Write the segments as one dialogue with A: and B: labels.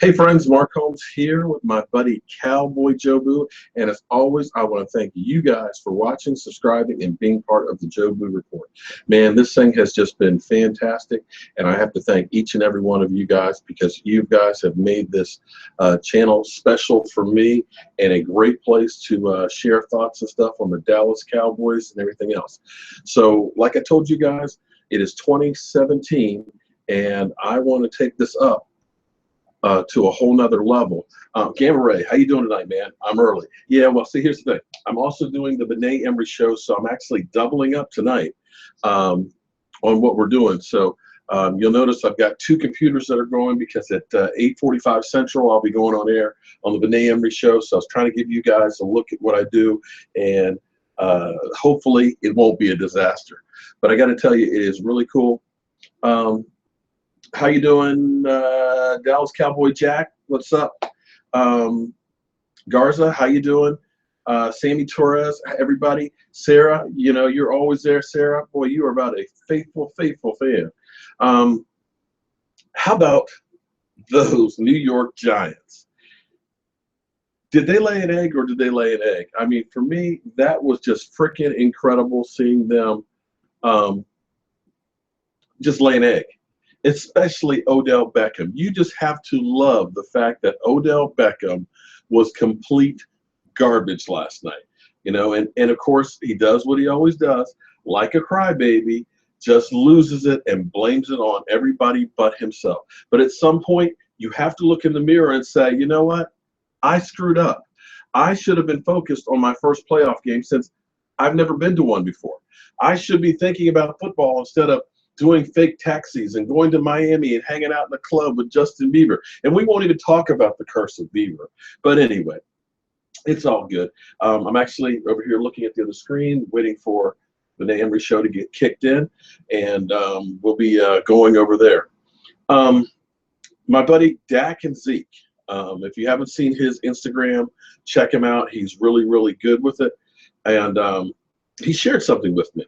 A: Hey friends, Mark Holmes here with my buddy Cowboy Jobu, and as always, I want to thank you guys for watching, subscribing, and being part of the Jobu Report. Man, this thing has just been fantastic, and I have to thank each and every one of you guys because you guys have made this channel special for me and a great place to share thoughts and stuff on the Dallas Cowboys and everything else. So, like I told you guys, it is 2017, and I want to take this up to a whole nother level. Gamma Ray, how you doing tonight, man? I'm early. Yeah, well, see, here's the thing. I'm also doing the Benet Embry Show, so I'm actually doubling up tonight on what we're doing. So you'll notice I've got two computers that are going because at 8:45 Central, I'll be going on air on the Benet Embry Show. So I was trying to give you guys a look at what I do, and hopefully it won't be a disaster. But I got to tell you, it is really cool. How you doing, Dallas Cowboy Jack? What's up? Garza, how you doing? Sammy Torres, everybody. Sarah, you know, you're always there, Sarah. Boy, you are about a faithful fan. How about those New York Giants? Did they lay an egg or did they lay an egg? I mean, for me, that was just freaking incredible seeing them just lay an egg. Especially Odell Beckham. You just have to love the fact that Odell Beckham was complete garbage last night. You know, and of course he does what he always does, like a crybaby, just loses it and blames it on everybody but himself. But at some point, you have to look in the mirror and say, you know what? I screwed up. I should have been focused on my first playoff game since I've never been to one before. I should be thinking about football instead of doing fake taxis and going to Miami and hanging out in the club with Justin Bieber. And we won't even talk about the curse of Bieber. But anyway, it's all good. I'm actually over here looking at the other screen, waiting for the Benet Embry Show to get kicked in, and we'll be going over there. My buddy Dak and Zeke, if you haven't seen his Instagram, check him out. He's really good with it. And he shared something with me.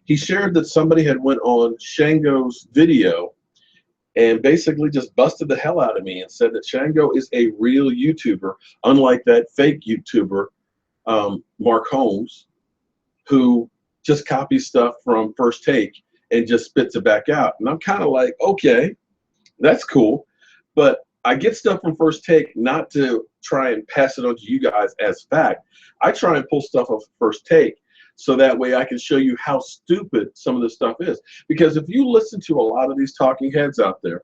A: He shared that somebody had went on Shango's video and basically just busted the hell out of me and said that Shango is a real YouTuber, unlike that fake YouTuber, Mark Holmes, who just copies stuff from First Take and just spits it back out. And I'm kind of like, okay, that's cool. But I get stuff from First Take not to try and pass it on to you guys as fact. I try and pull stuff off First Take so that way I can show you how stupid some of this stuff is. Because if you listen to a lot of these talking heads out there,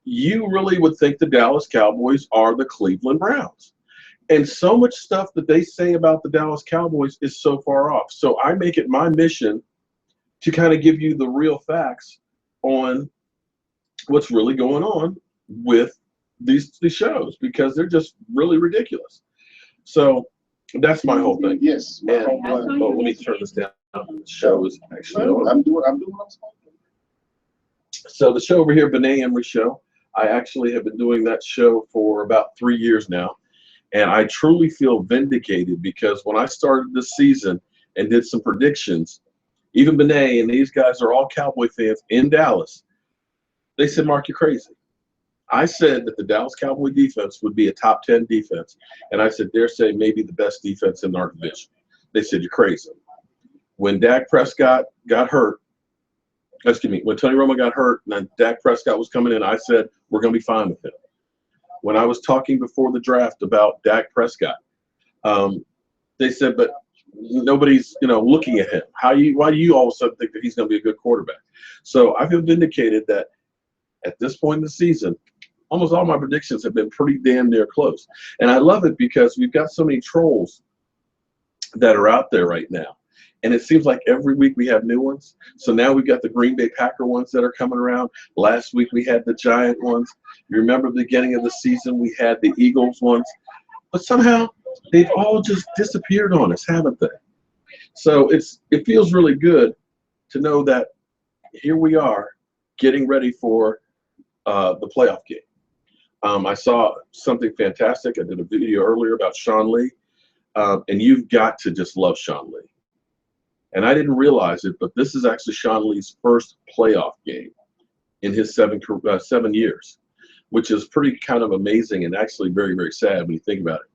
A: you really would think the Dallas Cowboys are the Cleveland Browns. And so much stuff that they say about the Dallas Cowboys is so far off. So I make it my mission to kind of give you the real facts on what's really going on with these shows, because they're just really ridiculous. So that's my whole thing.
B: Yes.
A: And, let me turn this down. The show is actually on.
B: I'm doing what I'm supposed to.
A: So the show over here, Benet Embry Show, I actually have been doing that show for about 3 years now. And I truly feel vindicated because when I started this season and did some predictions, even Benet and these guys are all Cowboy fans in Dallas, they said, Mark, you're crazy. I said that the Dallas Cowboy defense would be a top 10 defense. And I said, dare say maybe the best defense in our division. They said, you're crazy. When Dak Prescott got hurt, excuse me, when Tony Romo got hurt and Dak Prescott was coming in, I said, we're going to be fine with him. When I was talking before the draft about Dak Prescott, they said, but nobody's, looking at him. Why do you all of a sudden think that he's going to be a good quarterback? So I feel vindicated that at this point in the season, almost all my predictions have been pretty damn near close. And I love it because we've got so many trolls that are out there right now. And it seems like every week we have new ones. So now we've got the Green Bay Packer ones that are coming around. Last week we had the Giant ones. You remember the beginning of the season, we had the Eagles ones. But somehow they've all just disappeared on us, haven't they? So it feels really good to know that here we are getting ready for the playoff game. I saw something fantastic. I did a video earlier about Sean Lee. And you've got to just love Sean Lee. And I didn't realize it, but this is actually Sean Lee's first playoff game in his 7 years. which is pretty kind of amazing and actually very, very sad when you think about it.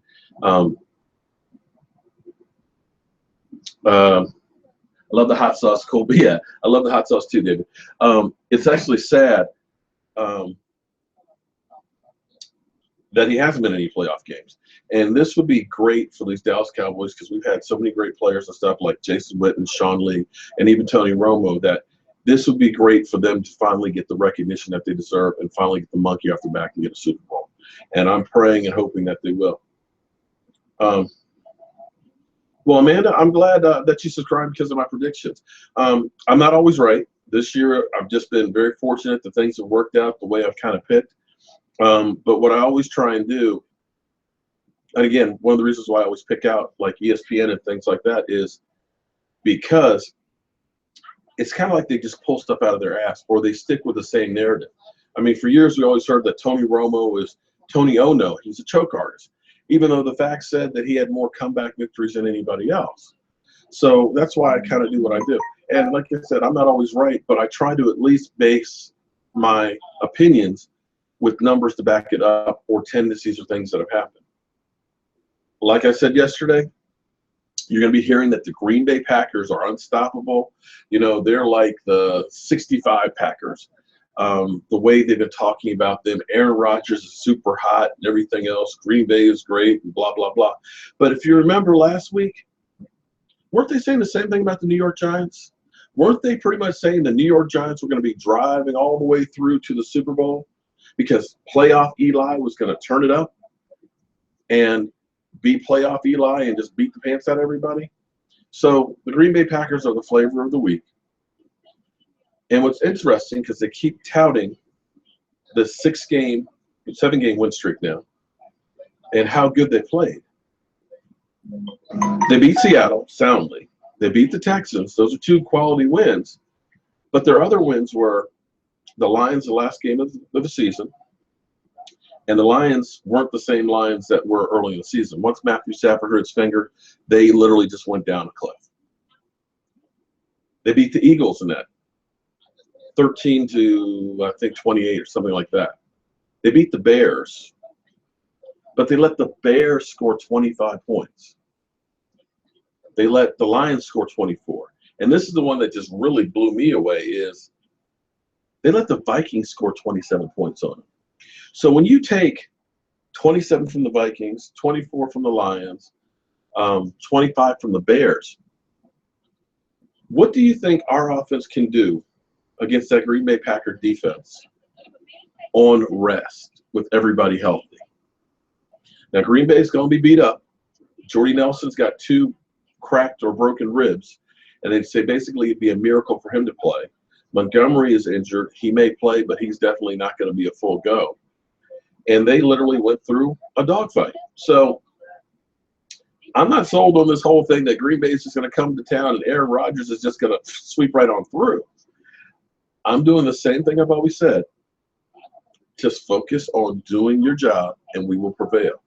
A: I love the hot sauce, Colby. Yeah, I love the hot sauce too, David. It's actually sad that he hasn't been in any playoff games. And this would be great for these Dallas Cowboys because we've had so many great players and stuff like Jason Witten, Sean Lee, and even Tony Romo, that this would be great for them to finally get the recognition that they deserve and finally get the monkey off their back and get a Super Bowl. And I'm praying and hoping that they will. Well, Amanda, I'm glad that you subscribed because of my predictions. I'm not always right. This year, I've just been very fortunate that things have worked out the way I've kind of picked. But what I always try and do, and again, one of the reasons why I always pick out like ESPN and things like that is because it's kind of like they just pull stuff out of their ass or they stick with the same narrative. I mean, for years, we always heard that Tony Romo is Tony Ono. He's a choke artist, even though the facts said that he had more comeback victories than anybody else. So that's why I kind of do what I do. And like I said, I'm not always right, but I try to at least base my opinions with numbers to back it up or tendencies or things that have happened. Like I said yesterday, you're going to be hearing that the Green Bay Packers are unstoppable. You know, they're like the 65 Packers. The way they've been talking about them, Aaron Rodgers is super hot and everything else. Green Bay is great and blah, blah, blah. But if you remember last week, weren't they saying the same thing about the New York Giants? Weren't they pretty much saying the New York Giants were going to be driving all the way through to the Super Bowl because playoff Eli was going to turn it up and be playoff Eli and just beat the pants out of everybody? So the Green Bay Packers are the flavor of the week. And what's interesting, because they keep touting the 7-game win streak now and how good they played. They beat Seattle soundly. They beat the Texans. Those are 2 quality wins. But their other wins were the Lions, the last game of the season. And the Lions weren't the same Lions that were early in the season. Once Matthew Stafford hurt his finger, they literally just went down a cliff. They beat the Eagles in that. 13 to, I think, 28 or something like that. They beat the Bears, but they let the Bears score 25 points. They let the Lions score 24. And this is the one that just really blew me away is they let the Vikings score 27 points on them. So when you take 27 from the Vikings, 24 from the Lions, 25 from the Bears, what do you think our offense can do against that Green Bay Packer defense on rest with everybody healthy? Now, Green Bay is going to be beat up. Jordy Nelson's got 2 cracked or broken ribs, and they'd say basically it'd be a miracle for him to play. Montgomery is injured. He may play, but he's definitely not going to be a full go. And they literally went through a dogfight. So I'm not sold on this whole thing that Green Bay is just going to come to town and Aaron Rodgers is just going to sweep right on through. I'm doing the same thing I've always said. Just focus on doing your job, and we will prevail.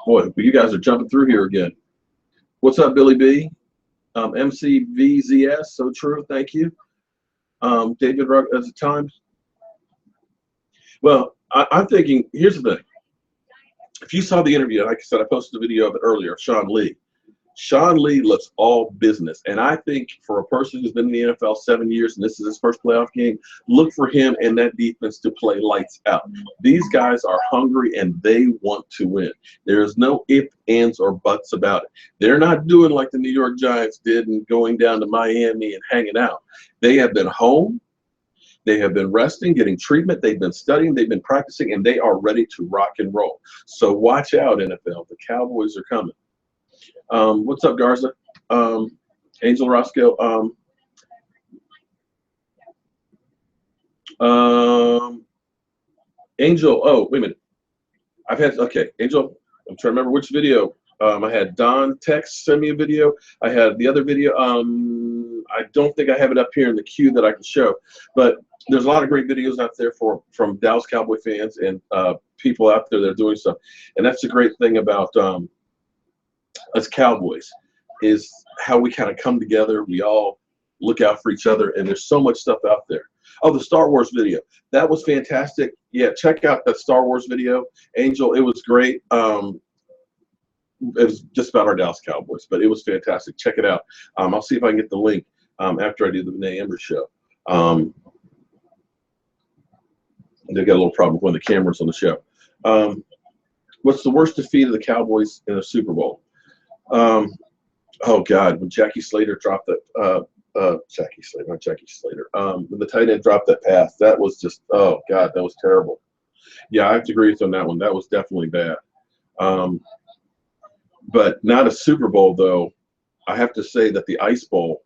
A: Boy, you guys are jumping through here again. What's up, Billy B? MCVZS, so true. Thank you. David, at the time. Well, I'm thinking, here's the thing. If you saw the interview, like I said, I posted a video of it earlier, of Sean Lee. Sean Lee looks all business. And I think for a person who's been in the NFL 7 years and this is his first playoff game, look for him and that defense to play lights out. These guys are hungry and they want to win. There's no ifs, ands, or buts about it. They're not doing like the New York Giants did and going down to Miami and hanging out. They have been home. They have been resting, getting treatment. They've been studying. They've been practicing, and they are ready to rock and roll. So watch out, NFL. The Cowboys are coming. What's up, Garza? Angel Roscoe. Angel. Oh, wait a minute. Angel. I'm trying to remember which video. I had Don text send me a video. I had the other video. I don't think I have it up here in the queue that I can show, but there's a lot of great videos out there from Dallas Cowboy fans and people out there that are doing stuff. And that's the great thing about us Cowboys is how we kind of come together. We all look out for each other, and there's so much stuff out there. Oh, the Star Wars video. That was fantastic. Yeah, check out that Star Wars video, Angel. It was great. It was just about our Dallas Cowboys, but it was fantastic. Check it out. I'll see if I can get the link after I do the Benet Embry Show. They got a little problem with the cameras on the show. What's the worst defeat of the Cowboys in a Super Bowl? Oh, God, when Jackie Slater dropped that Jackie Slater, not Jackie Slater. When the tight end dropped that pass, that was just, oh, God, that was terrible. Yeah, I have to agree with you on that one. That was definitely bad. But not a Super Bowl, though. I have to say that the Ice Bowl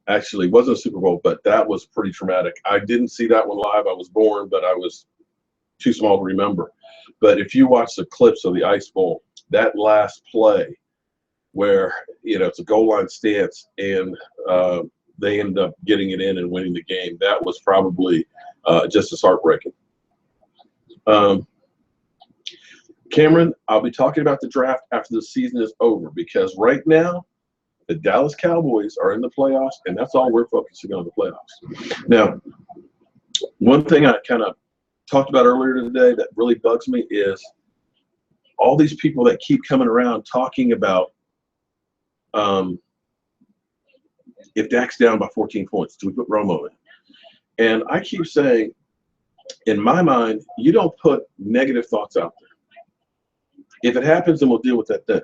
A: actually wasn't a Super Bowl, but that was pretty traumatic. I didn't see that one live. I was born, but I was too small to remember. But if you watch the clips of the Ice Bowl, that last play where, you know, it's a goal line stance and they end up getting it in and winning the game, that was probably just as heartbreaking. Cameron, I'll be talking about the draft after the season is over, because right now the Dallas Cowboys are in the playoffs, and that's all we're focusing on, the playoffs. Now, one thing I kind of talked about earlier today that really bugs me is all these people that keep coming around talking about if Dak's down by 14 points, do we put Romo in? And I keep saying, in my mind, you don't put negative thoughts out there. If it happens, then we'll deal with that then.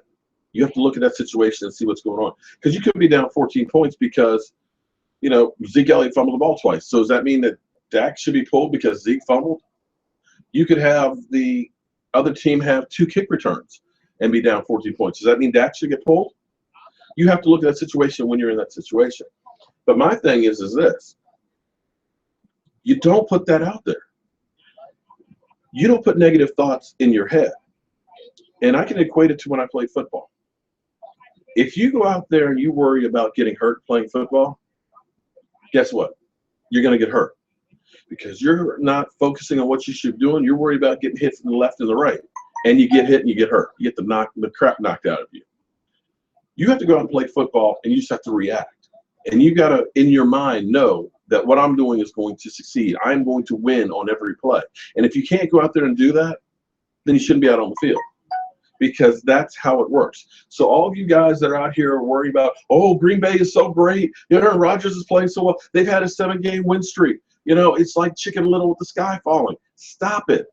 A: You have to look at that situation and see what's going on. Because you could be down 14 points because, you know, Zeke Elliott fumbled the ball twice. So does that mean that Dak should be pulled because Zeke fumbled? You could have the other team have 2 kick returns and be down 14 points. Does that mean Dak should get pulled? You have to look at that situation when you're in that situation. But my thing is this. You don't put that out there. You don't put negative thoughts in your head. And I can equate it to when I played football. If you go out there and you worry about getting hurt playing football, guess what? You're going to get hurt because you're not focusing on what you should be doing. You're worried about getting hit from the left and the right, and you get hit and you get hurt. You get the crap knocked out of you. You have to go out and play football, and you just have to react. And you got to, in your mind, know that what I'm doing is going to succeed. I'm going to win on every play. And if you can't go out there and do that, then you shouldn't be out on the field, because that's how it works. So all of you guys that are out here are worried about, oh, Green Bay is so great. You know, Rodgers is playing so well. They've had a 7-game win streak. You know, it's like Chicken Little with the sky falling. Stop it.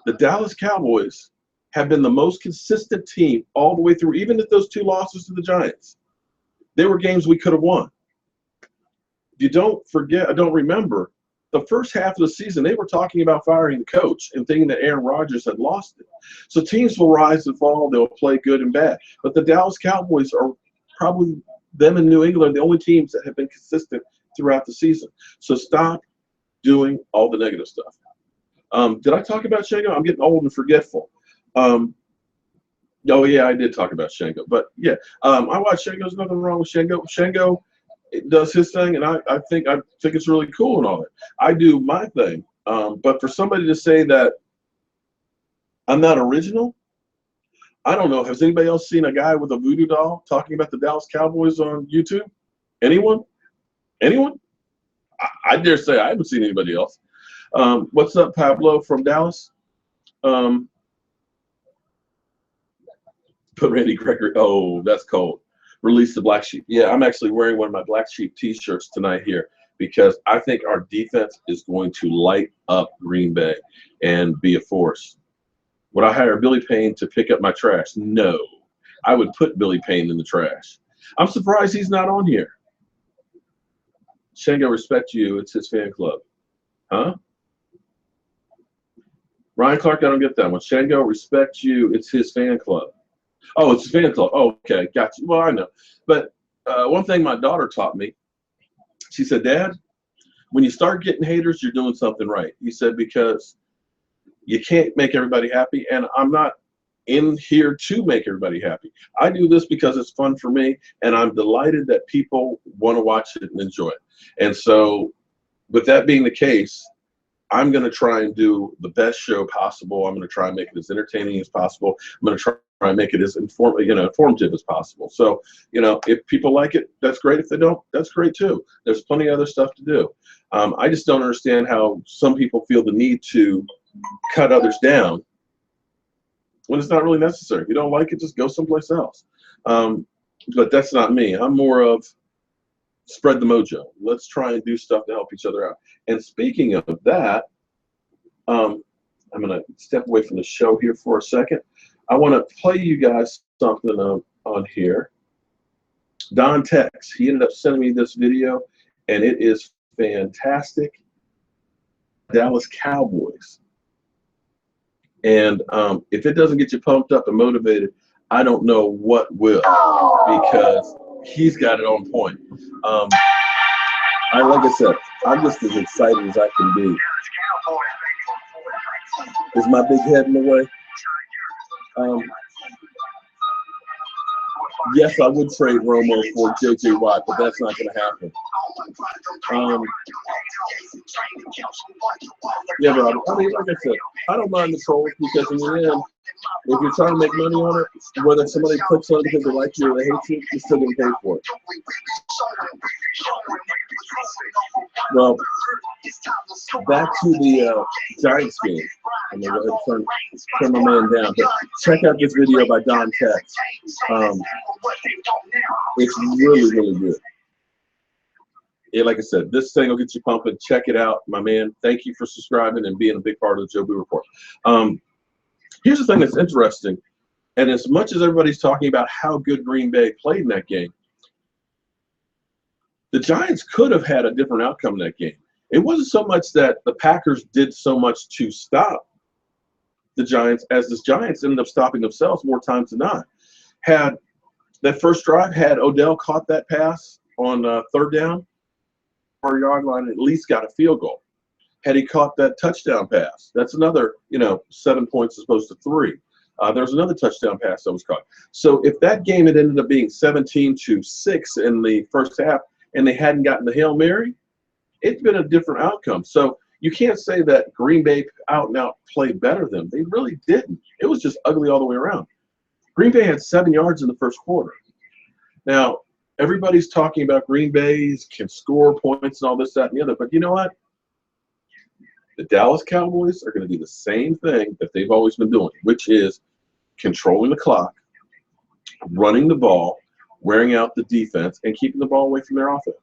A: The Dallas Cowboys have been the most consistent team all the way through, even at those 2 losses to the Giants. They were games we could have won. You don't forget, don't remember, the first half of the season, they were talking about firing the coach and thinking that Aaron Rodgers had lost it. So teams will rise and fall. They'll play good and bad. But the Dallas Cowboys are probably, them in New England, the only teams that have been consistent throughout the season. So stop doing all the negative stuff. Did I talk about Shango? I'm getting old and forgetful. Oh, yeah, I did talk about Shango. But, yeah, I watched Shango. There's nothing wrong with Shango. Shango does his thing, and I think it's really cool and all that. I do my thing. But for somebody to say that I'm not original, I don't know. Has anybody else seen a guy with a voodoo doll talking about the Dallas Cowboys on YouTube? Anyone? Anyone? I dare say I haven't seen anybody else. What's up, Pablo from Dallas? Put Randy Gregory. Oh, that's cold. Release the Black Sheep. Yeah, I'm actually wearing one of my Black Sheep T-shirts tonight here because I think our defense is going to light up Green Bay and be a force. Would I hire Billy Payne to pick up my trash? No. I would put Billy Payne in the trash. I'm surprised he's not on here. Shango, respect you. It's his fan club. Huh? Ryan Clark, I don't get that one. Shango, respect you. It's his fan club. Oh, it's his fan club. Oh, okay. Got you. Well, I know. But one thing my daughter taught me, she said, Dad, when you start getting haters, you're doing something right. He said, because you can't make everybody happy, and I'm not in here to make everybody happy. I do this because it's fun for me, and I'm delighted that people want to watch it and enjoy it. And so with that being the case, I'm going to try and do the best show possible. I'm going to try and make it as entertaining as possible. I'm going to try try and make it as informative as possible. So, if people like it, that's great. If they don't, that's great too. There's plenty of other stuff to do. I just don't understand how some people feel the need to cut others down when it's not really necessary. If you don't like it, just go someplace else. But that's not me. I'm more of spread the mojo. Let's try and do stuff to help each other out. And speaking of that, I'm going to step away from the show here for a second. I want to play you guys something on here. Don Tex, he ended up sending me this video, and it is fantastic. Dallas Cowboys. And if it doesn't get you pumped up and motivated, I don't know what will, because he's got it on point. Like I said, I'm just as excited as I can be. Is my big head in the way? Yes, I would trade Romo for J.J. Watt, but that's not going to happen. Yeah, Rob. I mean, like I said, I don't mind the trolls, because in the end, if you're trying to make money on it, whether somebody clicks on it because they like you or they hate you, you're still getting paid for it. Well, back to the Giants game. I'm going to go ahead and turn my man down. But check out this video by Don Tex. It's really, really good. Yeah, like I said, this thing will get you pumping. Check it out, my man. Thank you for subscribing and being a big part of the Jobu Report. Here's the thing that's interesting, and as much as everybody's talking about how good Green Bay played in that game, the Giants could have had a different outcome in that game. It wasn't so much that the Packers did so much to stop the Giants, as the Giants ended up stopping themselves more times than not. Had that first drive, had Odell caught that pass on third down, 4-yard line, at least got a field goal. Had he caught that touchdown pass, that's another, 7 points as opposed to 3. There's another touchdown pass that was caught. So if that game had ended up being 17-6 in the first half and they hadn't gotten the Hail Mary, it's been a different outcome. So you can't say that Green Bay out and out played better than them. They really didn't. It was just ugly all the way around. Green Bay had 7 yards in the first quarter. Now, everybody's talking about Green Bay can score points and all this, that, and the other. But you know what? The Dallas Cowboys are going to do the same thing that they've always been doing, which is controlling the clock, running the ball, wearing out the defense, and keeping the ball away from their offense.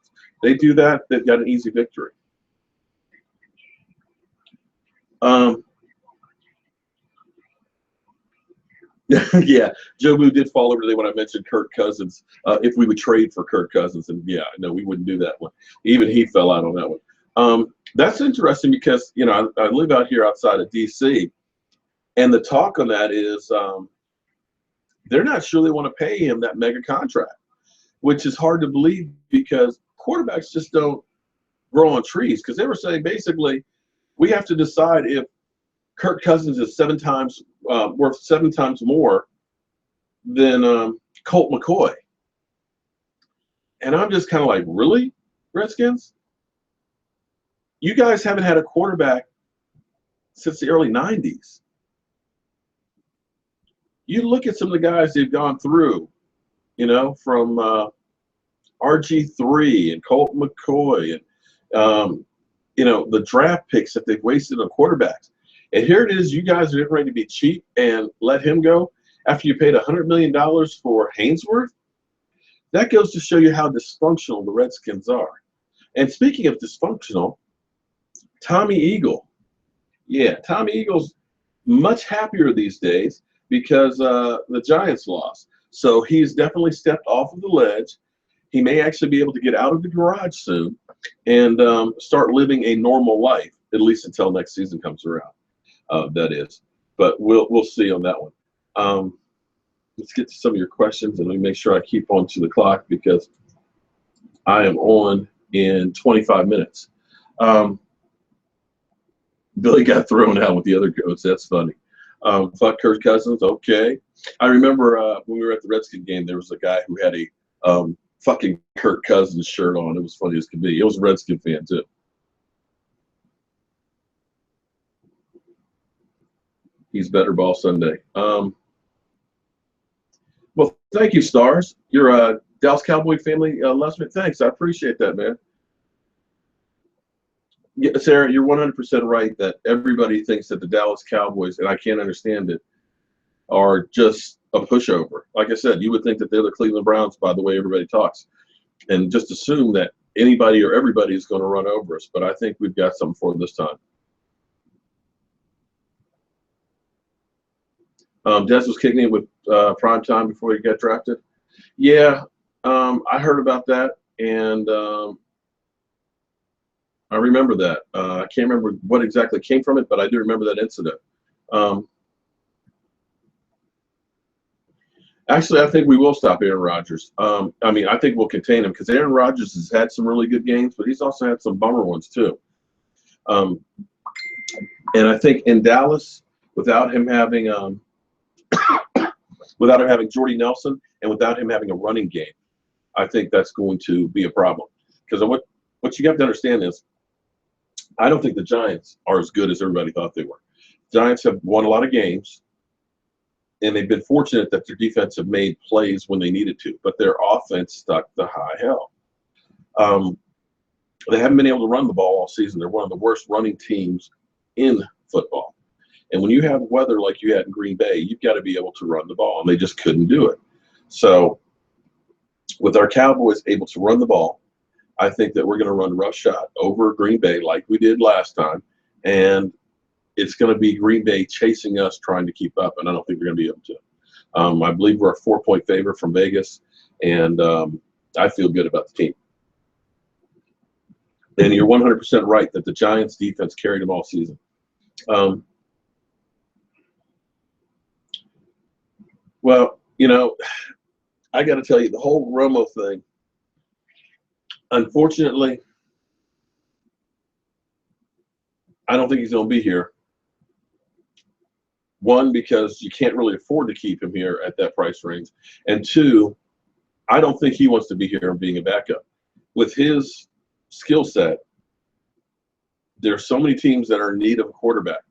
A: They do that, they've got an easy victory. Yeah, Jobu did fall over today when I mentioned Kirk Cousins. If we would trade for Kirk Cousins, and yeah, no, we wouldn't do that one. Even he fell out on that one. That's interesting because, I live out here outside of D.C., and the talk on that is they're not sure they want to pay him that mega contract, which is hard to believe because quarterbacks just don't grow on trees. Because they were saying basically we have to decide if Kirk Cousins is worth 7 times more than Colt McCoy. And I'm just kind of like, really, Redskins? You guys haven't had a quarterback since the early 90s. You look at some of the guys they've gone through, from RG3 and Colt McCoy and, the draft picks that they've wasted on quarterbacks. And here it is, you guys are getting ready to be cheap and let him go after you paid $100 million for Hainsworth. That goes to show you how dysfunctional the Redskins are. And speaking of dysfunctional, Tommy Eagle. Yeah, Tommy Eagle's much happier these days because the Giants lost. So he's definitely stepped off of the ledge. He may actually be able to get out of the garage soon and start living a normal life, at least until next season comes around. That is. But we'll see on that one. Let's get to some of your questions, and let me make sure I keep on to the clock because I am on in 25 minutes. Billy got thrown out with the other coach. That's funny. Fuck Kirk Cousins. Okay. I remember when we were at the Redskin game, there was a guy who had a fucking Kirk Cousins shirt on. It was funny as could be. He was a Redskin fan, too. He's better ball Sunday. Well, thank you, Stars. You're a Dallas Cowboy family Lesman. Thanks. I appreciate that, man. Yeah, Sarah, you're 100% right that everybody thinks that the Dallas Cowboys, and I can't understand it, are just a pushover. Like I said, you would think that they're the Cleveland Browns by the way everybody talks, and just assume that anybody or everybody is going to run over us. But I think we've got something for them this time. Des was kicking it with prime time before he got drafted. Yeah, I heard about that, and I remember that. I can't remember what exactly came from it, but I do remember that incident. Actually, I think we will stop Aaron Rodgers. I mean, I think we'll contain him because Aaron Rodgers has had some really good games, but he's also had some bummer ones too. And I think in Dallas, without him having Jordy Nelson and without him having a running game, I think that's going to be a problem. Because what you have to understand is, I don't think the Giants are as good as everybody thought they were. Giants have won a lot of games, and they've been fortunate that their defense have made plays when they needed to, but their offense stuck the high hell. They haven't been able to run the ball all season. They're one of the worst running teams in football. And when you have weather like you had in Green Bay, you've got to be able to run the ball, and they just couldn't do it. So with our Cowboys able to run the ball, I think that we're going to run roughshod over Green Bay like we did last time, and it's going to be Green Bay chasing us, trying to keep up, and I don't think we're going to be able to. I believe we're a 4-point favorite from Vegas, and I feel good about the team. And you're 100% right that the Giants' defense carried them all season. Well, you know, I got to tell you, the whole Romo thing, unfortunately, I don't think he's going to be here. One, because you can't really afford to keep him here at that price range. And two, I don't think he wants to be here and being a backup. With his skill set, there are so many teams that are in need of a quarterback.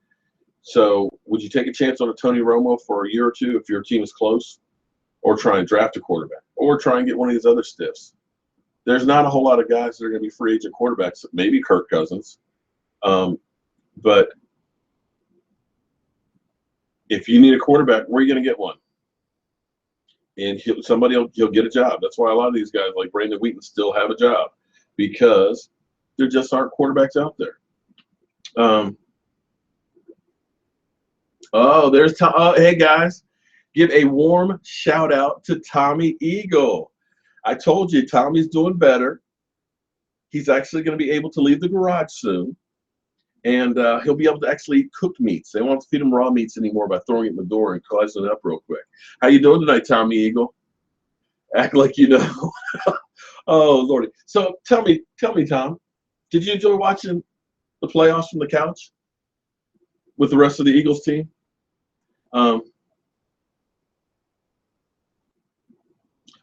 A: So would you take a chance on a Tony Romo for a year or two if your team is close? Or try and draft a quarterback? Or try and get one of these other stiffs? There's not a whole lot of guys that are going to be free agent quarterbacks. Maybe Kirk Cousins. But if you need a quarterback, where are you going to get one? And he'll get a job. That's why a lot of these guys like Brandon Wheaton still have a job, because there just aren't quarterbacks out there. There's Tom. Hey guys, give a warm shout out to Tommy Eagle. I told you Tommy's doing better. He's actually going to be able to leave the garage soon. And he'll be able to actually eat cooked meats. They won't have to feed him raw meats anymore by throwing it in the door and closing it up real quick. How you doing tonight, Tommy Eagle? Act like you know. Oh, Lordy. So tell me, Tom, did you enjoy watching the playoffs from the couch with the rest of the Eagles team?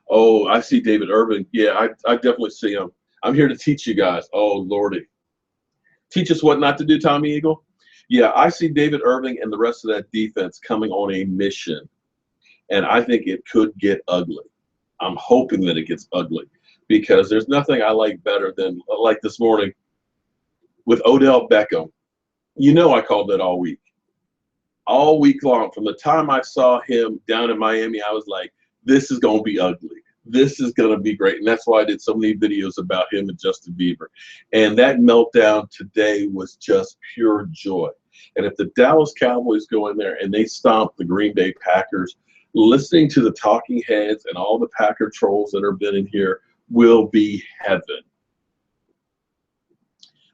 A: Oh, I see David Irving. Yeah, I definitely see him. I'm here to teach you guys. Oh, Lordy. Teach us what not to do, Tommy Eagle? Yeah, I see David Irving and the rest of that defense coming on a mission, and I think it could get ugly. I'm hoping that it gets ugly, because there's nothing I like better than, like this morning, with Odell Beckham. You know I called that all week. All week long. From the time I saw him down in Miami, I was like, this is going to be ugly. This is going to be great. And that's why I did so many videos about him and Justin Bieber. And that meltdown today was just pure joy. And if the Dallas Cowboys go in there and they stomp the Green Bay Packers, listening to the talking heads and all the Packer trolls that have been in here will be heaven.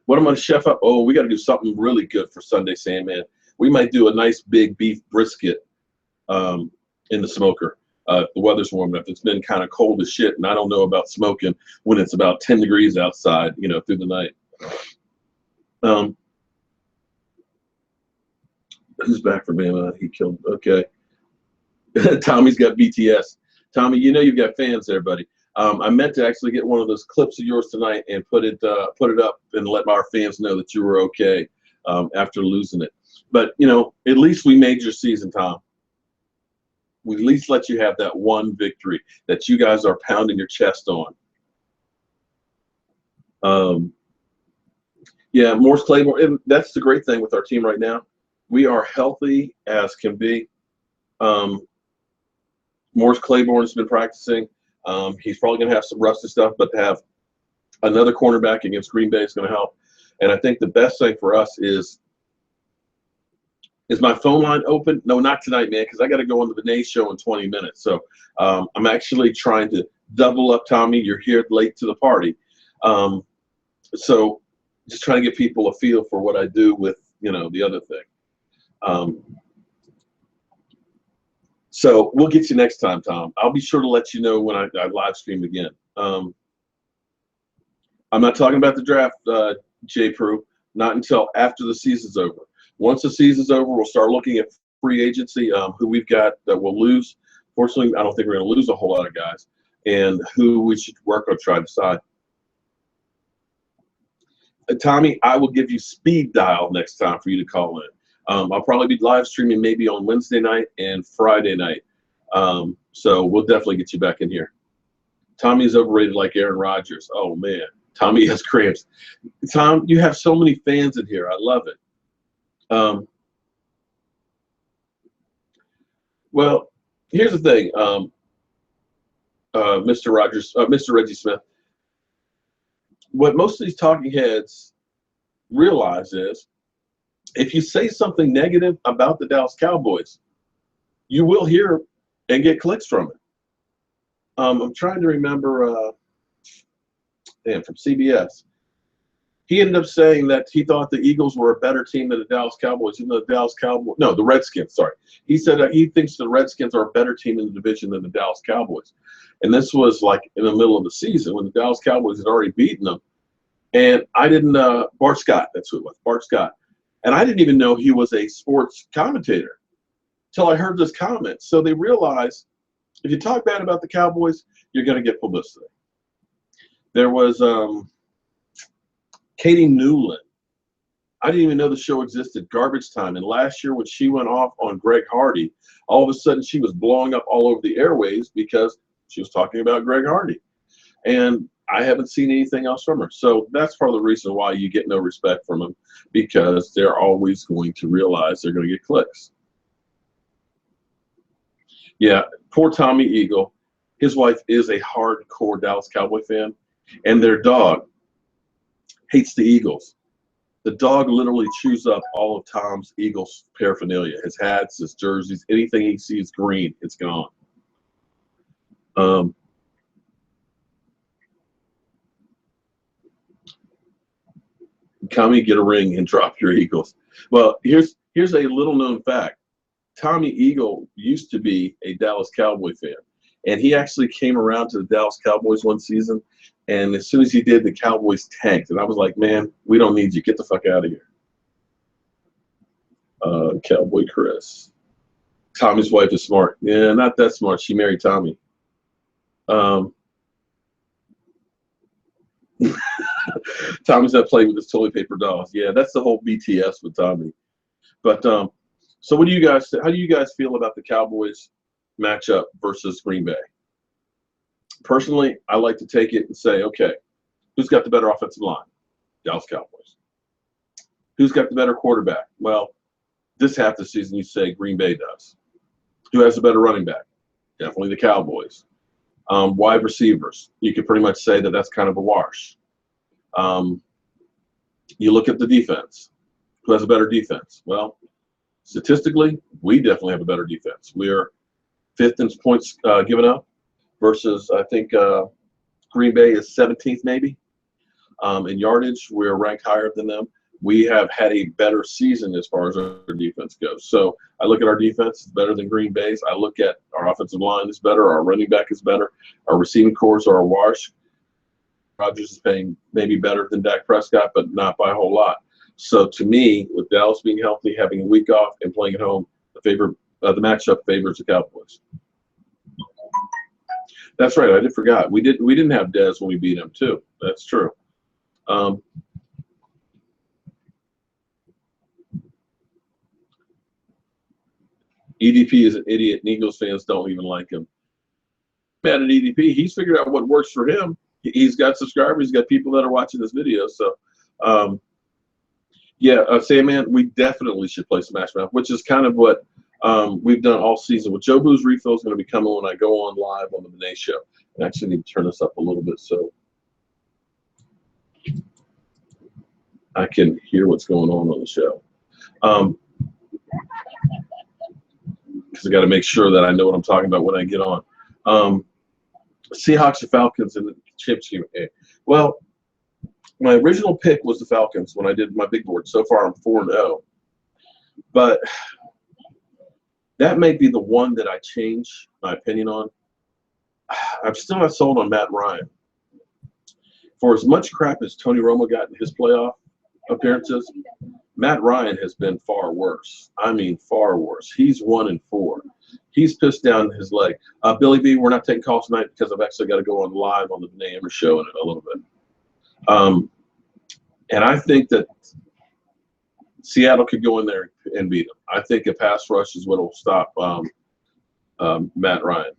A: What I'm going to chef up? Oh, we got to do something really good for Sunday, Sandman. We might do a nice big beef brisket in the smoker. The weather's warm enough. It's been kind of cold as shit, and I don't know about smoking when it's about 10 degrees outside, you know, through the night. Who's back for Bama? He killed. Okay. Tommy's got BTS. Tommy, you know you've got fans there, buddy. I meant to actually get one of those clips of yours tonight and put it up and let our fans know that you were okay after losing it. But, you know, at least we made your season, Tom. we at least let you have that one victory that you guys are pounding your chest on. Yeah, Morris Claiborne, and that's the great thing with our team right now. We are healthy as can be. Morris Claiborne has been practicing. He's probably going to have some rusty stuff, but to have another cornerback against Green Bay is going to help. And I think the best thing for us is my phone line open? No, not tonight, man, because I got to go on the Benet Show in 20 minutes. So I'm actually trying to double up, Tommy. You're here late to the party. So just trying to give people a feel for what I do with, the other thing. So we'll get you next time, Tom. I'll be sure to let you know when I live stream again. I'm not talking about the draft, J. Prue, not until after the season's over. Once the season's over, we'll start looking at free agency, who we've got that we'll lose. Fortunately, I don't think we're going to lose a whole lot of guys, and who we should work on trying to decide. Tommy, I will give you speed dial next time for you to call in. I'll probably be live streaming maybe on Wednesday night and Friday night. So we'll definitely get you back in here. Tommy's overrated like Aaron Rodgers. Oh, man. Tommy has cramps. Tom, you have so many fans in here. I love it. Well, here's the thing, Mr. Reggie Smith. What most of these talking heads realize is if you say something negative about the Dallas Cowboys, you will hear and get clicks from it. I'm trying to remember, from CBS. He ended up saying that he thought the Eagles were a better team than the Dallas Cowboys, even though the Redskins, sorry. He said that he thinks the Redskins are a better team in the division than the Dallas Cowboys. And this was like in the middle of the season when the Dallas Cowboys had already beaten them. And I didn't, Bart Scott, that's who it was, Bart Scott. And I didn't even know he was a sports commentator till I heard this comment. So they realized if you talk bad about the Cowboys, you're going to get publicity. There was Katie Newland. I didn't even know the show existed, Garbage Time. And last year when she went off on Greg Hardy, all of a sudden she was blowing up all over the airwaves because she was talking about Greg Hardy. And I haven't seen anything else from her. So that's part of the reason why you get no respect from them, because they're always going to realize they're going to get clicks. Yeah, poor Tommy Eagle. His wife is a hardcore Dallas Cowboy fan, and their dog hates the Eagles. The dog literally chews up all of Tom's Eagles paraphernalia, his hats, his jerseys, anything he sees green, it's gone. Tommy, get a ring and drop your Eagles. Well, here's a little known fact. Tommy Eagle used to be a Dallas Cowboy fan, and he actually came around to the Dallas Cowboys one season, and as soon as he did, the Cowboys tanked. And I was like, man, we don't need you. Get the fuck out of here. Cowboy Chris. Tommy's wife is smart. Yeah, not that smart. She married Tommy. Tommy's not playing with his toilet paper dolls. Yeah, that's the whole BTS with Tommy. But so what do you guys how do you guys feel about the Cowboys matchup versus Green Bay? Personally, I like to take it and say, okay, who's got the better offensive line? Dallas Cowboys. Who's got the better quarterback? Well, this half the season you say Green Bay does. Who has the better running back? Definitely the Cowboys. Wide receivers, you could pretty much say that that's kind of a wash. You look at the defense. Who has a better defense? Well, statistically, we definitely have a better defense. We are fifth in points given up versus, I think, Green Bay is 17th maybe. In yardage, we're ranked higher than them. We have had a better season as far as our defense goes. So I look at our defense, it's better than Green Bay's. I look at our offensive line is better. Our running back is better. Our receiving cores are a wash. Rodgers is playing maybe better than Dak Prescott, but not by a whole lot. So to me, with Dallas being healthy, having a week off, and playing at home, the matchup favors the Cowboys. That's right. I did forgot. We didn't have Dez when we beat him too. That's true. EDP is an idiot, and Eagles fans don't even like him. Mad at EDP. He's figured out what works for him. He's got subscribers. He's got people that are watching this video. So, yeah, Sandman, we definitely should play Smash Mouth, which is kind of what we've done all season. With Jobu's refill is going to be coming when I go on live on the Benet Show. I actually need to turn this up a little bit so I can hear what's going on the show. Because I got to make sure that I know what I'm talking about when I get on. Seahawks or Falcons in the championship game. Well, my original pick was the Falcons when I did my big board. So far, I'm 4-0. But that may be the one that I change my opinion on. I'm still not sold on Matt Ryan. For as much crap as Tony Romo got in his playoff appearances, Matt Ryan has been far worse. I mean, far worse. He's 1-4. He's pissed down his leg. Billy B, we're not taking calls tonight because I've actually got to go on live on the Benet Embry Show in a little bit. And I think that Seattle could go in there and beat them. I think a pass rush is what will stop Matt Ryan.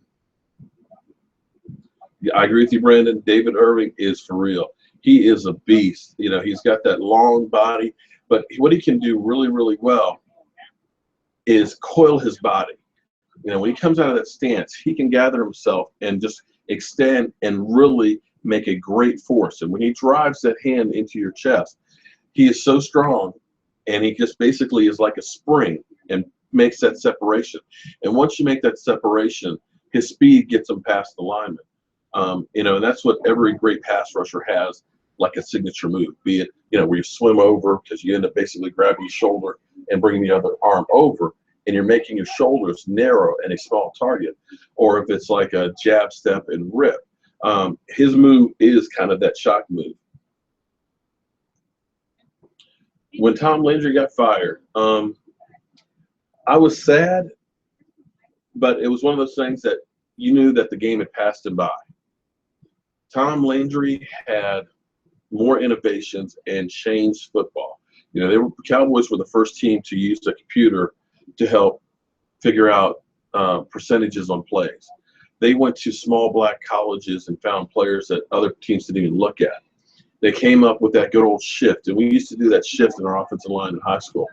A: Yeah, I agree with you, Brandon. David Irving is for real. He is a beast. You know, he's got that long body, but what he can do really, really well is coil his body. You know, when he comes out of that stance, he can gather himself and just extend and really make a great force. And when he drives that hand into your chest, he is so strong, and he just basically is like a spring and makes that separation. And once you make that separation, his speed gets him past the lineman. You know, and that's what every great pass rusher has, like a signature move, be it, you know, where you swim over because you end up basically grabbing your shoulder and bringing the other arm over, and you're making your shoulders narrow and a small target, or if it's like a jab, step, and rip. His move is kind of that shock move. When Tom Landry got fired, I was sad, but it was one of those things that you knew that the game had passed him by. Tom Landry had more innovations and changed football. You know, the Cowboys were the first team to use the computer to help figure out percentages on plays. They went to small black colleges and found players that other teams didn't even look at. They came up with that good old shift, and we used to do that shift in our offensive line in high school.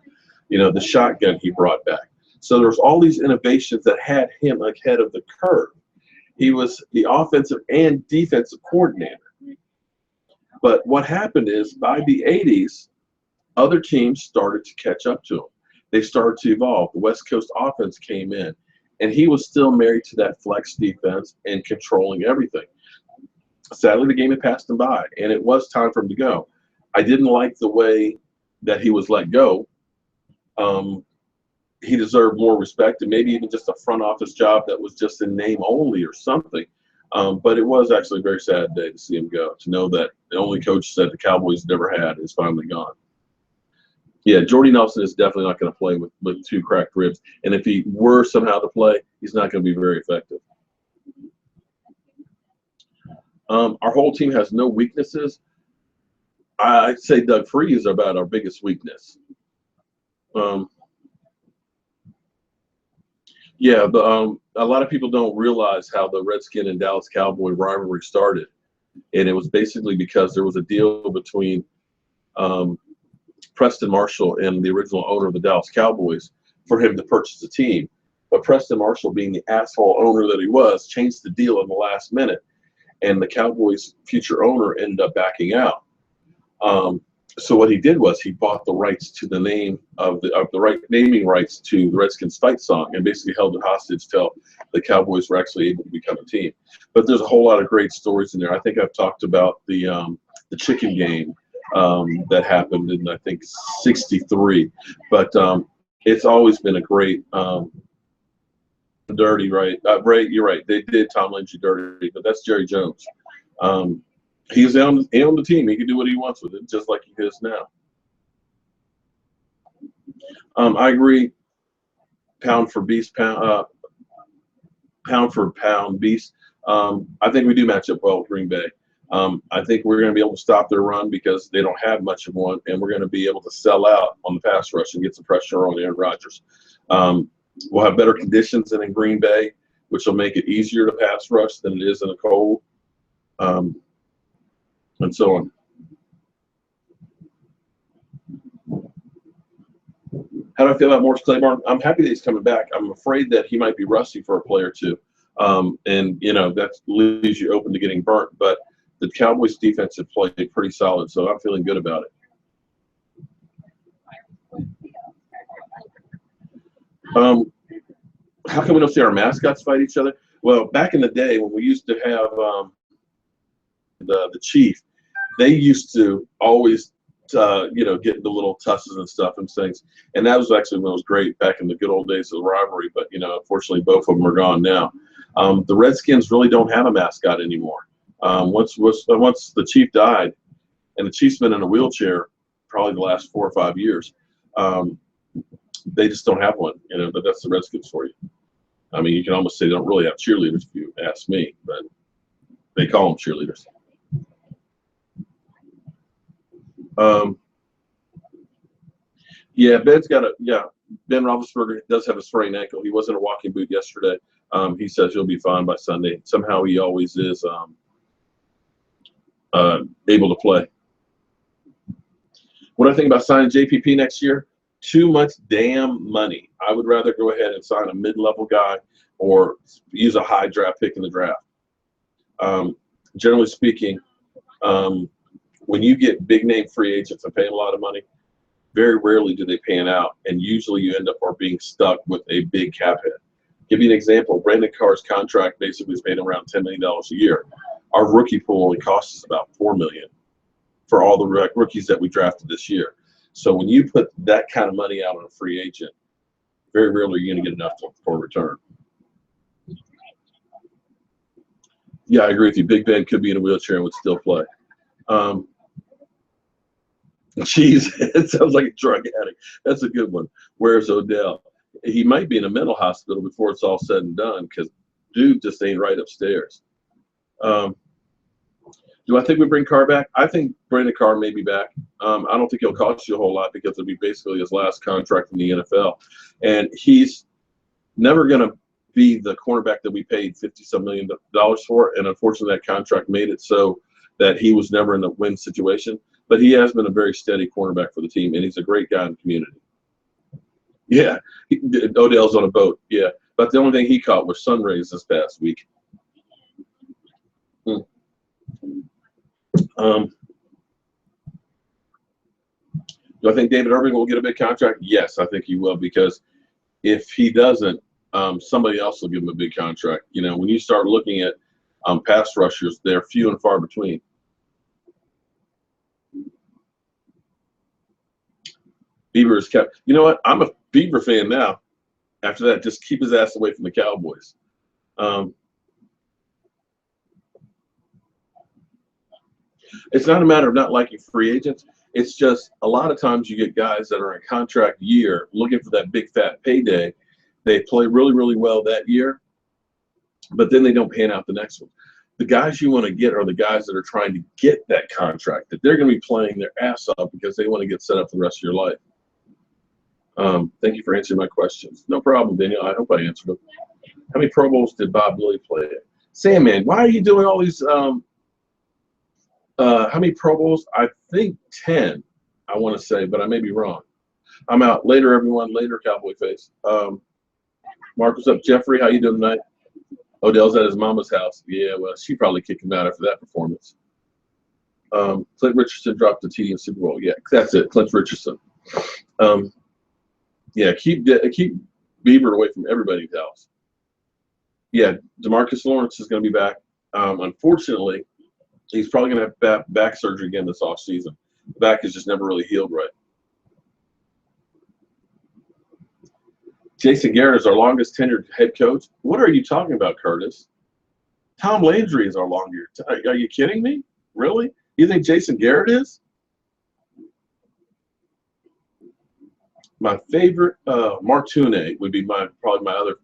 A: You know, the shotgun he brought back. So there's all these innovations that had him ahead of the curve. He was the offensive and defensive coordinator. But what happened is by the 80s, other teams started to catch up to him. They started to evolve. The West Coast offense came in, and he was still married to that flex defense and controlling everything. Sadly, the game had passed him by, and it was time for him to go. I didn't like the way that he was let go. He deserved more respect, and maybe even just a front office job that was just in name only or something. But it was actually a very sad day to see him go, to know that the only coach that the Cowboys never had is finally gone. Yeah, Jordy Nelson is definitely not going to play with two cracked ribs. And if he were somehow to play, he's not going to be very effective. Our whole team has no weaknesses. I'd say Doug Free is about our biggest weakness. Yeah, a lot of people don't realize how the Redskin and Dallas Cowboy rivalry started. And it was basically because there was a deal between Preston Marshall and the original owner of the Dallas Cowboys for him to purchase the team. But Preston Marshall, being the asshole owner that he was, changed the deal in the last minute. And the Cowboys' future owner ended up backing out. So what he did was he bought the rights to the name of the right naming rights to the Redskins fight song, and basically held it hostage till the Cowboys were actually able to become a team. But there's a whole lot of great stories in there. I think I've talked about the chicken game that happened in, I think, '63. But it's always been a great dirty, right? Ray, you're right. They did Tom Landry dirty, but that's Jerry Jones. He's on the team. He can do what he wants with it, just like he does now. I agree. Pound for pound beast. I think we do match up well with Green Bay. I think we're going to be able to stop their run because they don't have much of one, and we're going to be able to sell out on the pass rush and get some pressure on Aaron Rodgers. We'll have better conditions than in Green Bay, which will make it easier to pass rush than it is in a cold, and so on. How do I feel about Morris Claiborne? I'm happy that he's coming back. I'm afraid that he might be rusty for a play or two, and that leaves you open to getting burnt. But the Cowboys' defense have played pretty solid, so I'm feeling good about it. How come we don't see our mascots fight each other? Well, back in the day when we used to have the chief, they used to always get the little tusses and stuff and things, and that was actually when it was great back in the good old days of the rivalry. But unfortunately, both of them are gone now. The Redskins really don't have a mascot anymore. Once the chief died, and the chief's been in a wheelchair probably the last 4 or 5 years. They just don't have one, but that's the Redskins for you. I mean, you can almost say they don't really have cheerleaders if you ask me, but they call them cheerleaders. Ben Roethlisberger does have a sprained ankle. He was in a walking boot yesterday. He says he'll be fine by Sunday. Somehow he always is able to play. What do I think about signing JPP next year? Too much damn money. I would rather go ahead and sign a mid-level guy or use a high draft pick in the draft. Generally speaking, when you get big-name free agents and pay them a lot of money, very rarely do they pan out, and usually you end up being stuck with a big cap hit. Give you an example. Brandon Carr's contract basically is made around $10 million a year. Our rookie pool only costs us about $4 million for all the rookies that we drafted this year. So when you put that kind of money out on a free agent, very rarely are you going to get enough for a return. Yeah, I agree with you. Big Ben could be in a wheelchair and would still play. Geez, it sounds like a drug addict. That's a good one. Where's Odell? He might be in a mental hospital before it's all said and done because dude just ain't right upstairs. Do I think we bring Carr back? I think Brandon Carr may be back. I don't think he'll cost you a whole lot because it'll be basically his last contract in the NFL. And he's never going to be the cornerback that we paid $50-some million for. And unfortunately, that contract made it so that he was never in a win situation. But he has been a very steady cornerback for the team, and he's a great guy in the community. Yeah, Odell's on a boat, yeah. But the only thing he caught was sun rays this past week. Do I think David Irving will get a big contract? Yes, I think he will, because if he doesn't, somebody else will give him a big contract. When you start looking at pass rushers, they're few and far between. Bieber is kept. You know what? I'm a Bieber fan now. After that, just keep his ass away from the Cowboys. It's not a matter of not liking free agents. It's just a lot of times you get guys that are in contract year looking for that big fat payday. They play really, really well that year, but then they don't pan out the next one. The guys you want to get are the guys that are trying to get that contract, that they're going to be playing their ass off because they want to get set up for the rest of your life. Thank you for answering my questions. No problem, Daniel. I hope I answered them. How many Pro Bowls did Bob Lilly play at? Sandman, why are you doing all these how many Pro Bowls? I think 10, I want to say, but I may be wrong. I'm out. Later, everyone. Later, Cowboy Face. Mark, what's up? Jeffrey, how you doing tonight? Odell's at his mama's house. Yeah, well, she probably kicked him out after that performance. Clint Richardson dropped the TD in Super Bowl. Yeah, that's it. Clint Richardson. Yeah, keep Bieber away from everybody's house. Yeah, DeMarcus Lawrence is going to be back. Unfortunately, he's probably going to have back surgery again this offseason. The back has just never really healed right. Jason Garrett is our longest tenured head coach. What are you talking about, Curtis? Tom Landry is our longest. Are you kidding me? Really? You think Jason Garrett is? My favorite, Mark Tune would be probably my other.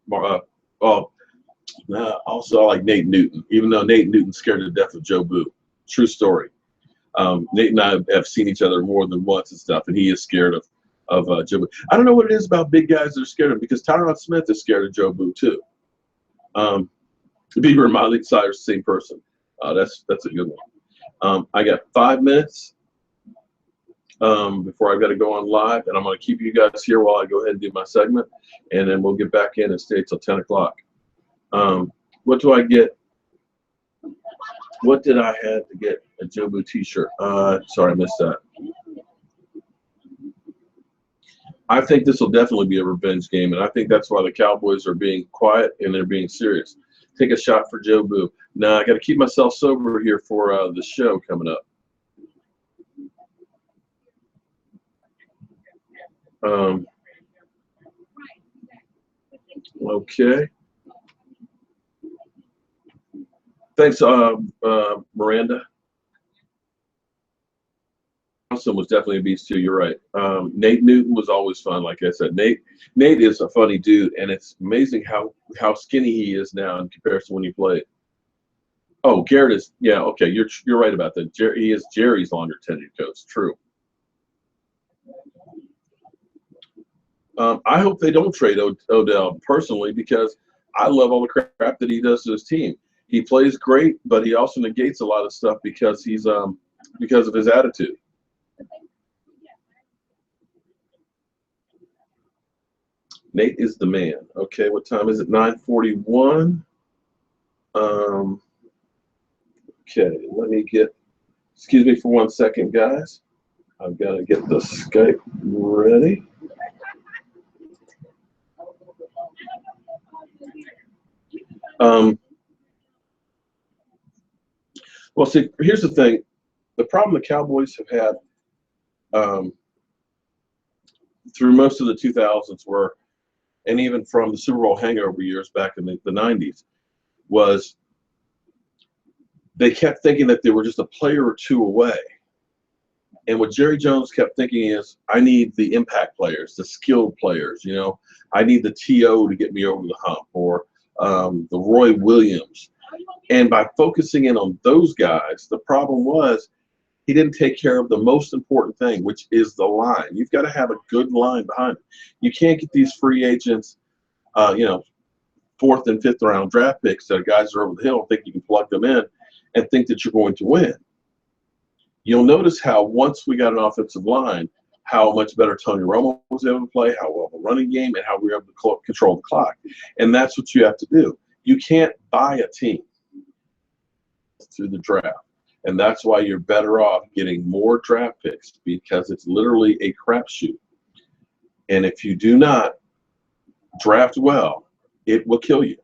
A: Also, I like Nate Newton, even though Nate Newton's scared to death of Jobu. True story. Nate and I have seen each other more than once and stuff, and he is scared Jobu. I don't know what it is about big guys that are scared of him, because Tyron Smith is scared of Jobu too. Bieber and Miley Cyrus, same person. That's a good one. I got 5 minutes before I've got to go on live, and I'm going to keep you guys here while I go ahead and do my segment, and then we'll get back in and stay till 10 o'clock. What do I get? What did I have to get a Jobu t-shirt? Sorry, I missed that. I think this will definitely be a revenge game, and I think that's why the Cowboys are being quiet and they're being serious. Take a shot for Jobu. Now, I got to keep myself sober here for the show coming up. Okay. Thanks, Miranda. Johnson was definitely a beast too. You're right. Nate Newton was always fun. Like I said, Nate is a funny dude, and it's amazing how skinny he is now in comparison to when he played. Oh, Garrett is, yeah, okay. You're right about that. He is Jerry's longer tenured coach. True. I hope they don't trade Odell personally, because I love all the crap that he does to his team. He plays great, but he also negates a lot of stuff because he's because of his attitude. Nate is the man. Okay, what time is it? 9:41. Okay, let me get. Excuse me for 1 second, guys. I've got to get the Skype ready. Well, see, here's the thing. The problem the Cowboys have had through most of the 2000s were, and even from the Super Bowl hangover years back in the 90s, was they kept thinking that they were just a player or two away. And what Jerry Jones kept thinking is, I need the impact players, the skilled players, you know. I need the TO to get me over the hump, or the Roy Williams. And by focusing in on those guys, the problem was he didn't take care of the most important thing, which is the line. You've got to have a good line behind it. You can't get these free agents, you know, 4th and 5th round draft picks that guys are over the hill, think you can plug them in and think that you're going to win. You'll notice how once we got an offensive line, how much better Tony Romo was able to play, how well the running game, and how we were able to control the clock. And that's what you have to do. You can't buy a team through the draft. And that's why you're better off getting more draft picks, because it's literally a crapshoot. And if you do not draft well, it will kill you.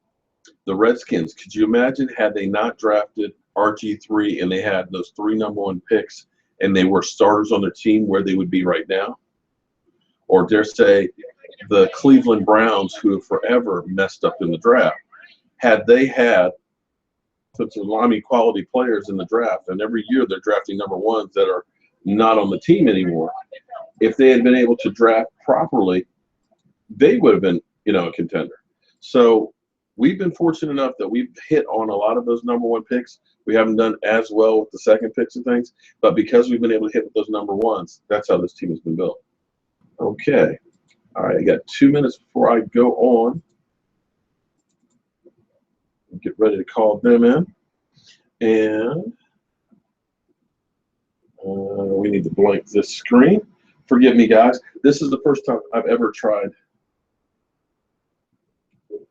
A: The Redskins, could you imagine had they not drafted RG3 and they had those 3 #1 picks and they were starters on their team, where they would be right now? Or dare say the Cleveland Browns, who have forever messed up in the draft, had they had some quality players in the draft, and every year they're drafting #1s that are not on the team anymore. If they had been able to draft properly, they would have been, you know, a contender. So we've been fortunate enough that we've hit on a lot of those #1 picks. We haven't done as well with the second picks and things, but because we've been able to hit with those #1s, that's how this team has been built. Okay. All right, I got 2 minutes before I go on. Get ready to call them in. And we need to blank this screen. Forgive me, guys. This is the first time I've ever tried.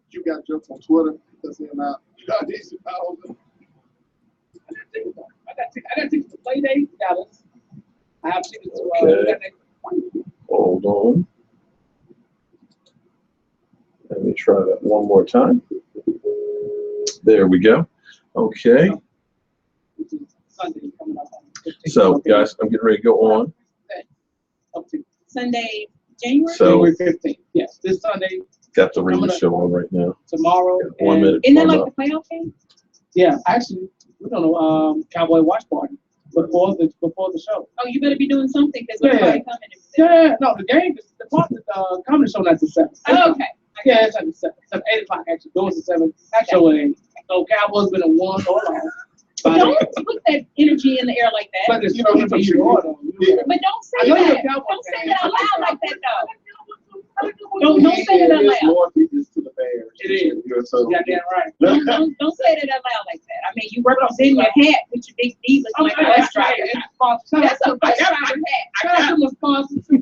B: You got jokes on Twitter. That's him out. You got these out. I got tickets to play day, Dallas. I have tickets to
A: Okay. Hold on. Let me try that one more time. There we go. Okay. So, guys, I'm getting ready to go on.
C: Sunday, January?
A: So,
B: January 15th. Yes, this Sunday.
A: got the radio show on right now.
B: Tomorrow.
A: 1 minute.
C: Isn't that like the playoff game?
B: Yeah, actually, we're on a Cowboy watch party before the show.
C: Oh, you better be doing something because we're probably coming.
B: Yeah, no, the game is the comedy show not at 7.
C: Oh, okay.
B: Yeah, it's at 7. It's at 8 o'clock actually. Doors at 7. Show at 8. So Cowboys been a 1 or loss.
C: But don't put that energy in the air like that.
B: But it's, you know,
C: But don't say that. Don't say that out loud like that Don't say it out loud.
D: Northeast to the Bears.
B: It is.
D: So,
B: Yeah, damn right.
C: Don't say that out loud like that. I mean, you represent your hat with your big divas like a bus driver. That's a bus driver hat.
B: I got some sponsors. What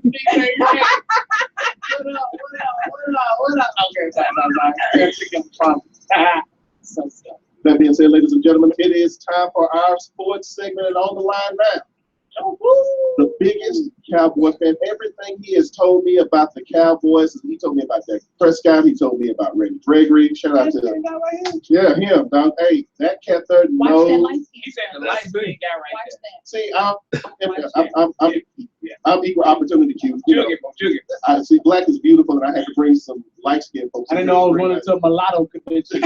B: up? Okay, sorry. So stuff.
D: that being said, ladies and gentlemen, it is time for our sports segment, and on the line now, the biggest Cowboy fan. Everything he has told me about the Cowboys, he told me about Dak Prescott, he told me about Randy Gregory. Shout out to him. Yeah, him, dog. Hey, that cat there
C: Watch that
D: knows.
C: light skin.
B: He said the light skin guy right
C: Watch
B: there.
C: that.
D: See, I'm equal opportunity cute. You know,
B: Juggy.
D: I see black is beautiful, and I had to bring some light skinned folks.
B: I didn't know I was running to a mulatto convention.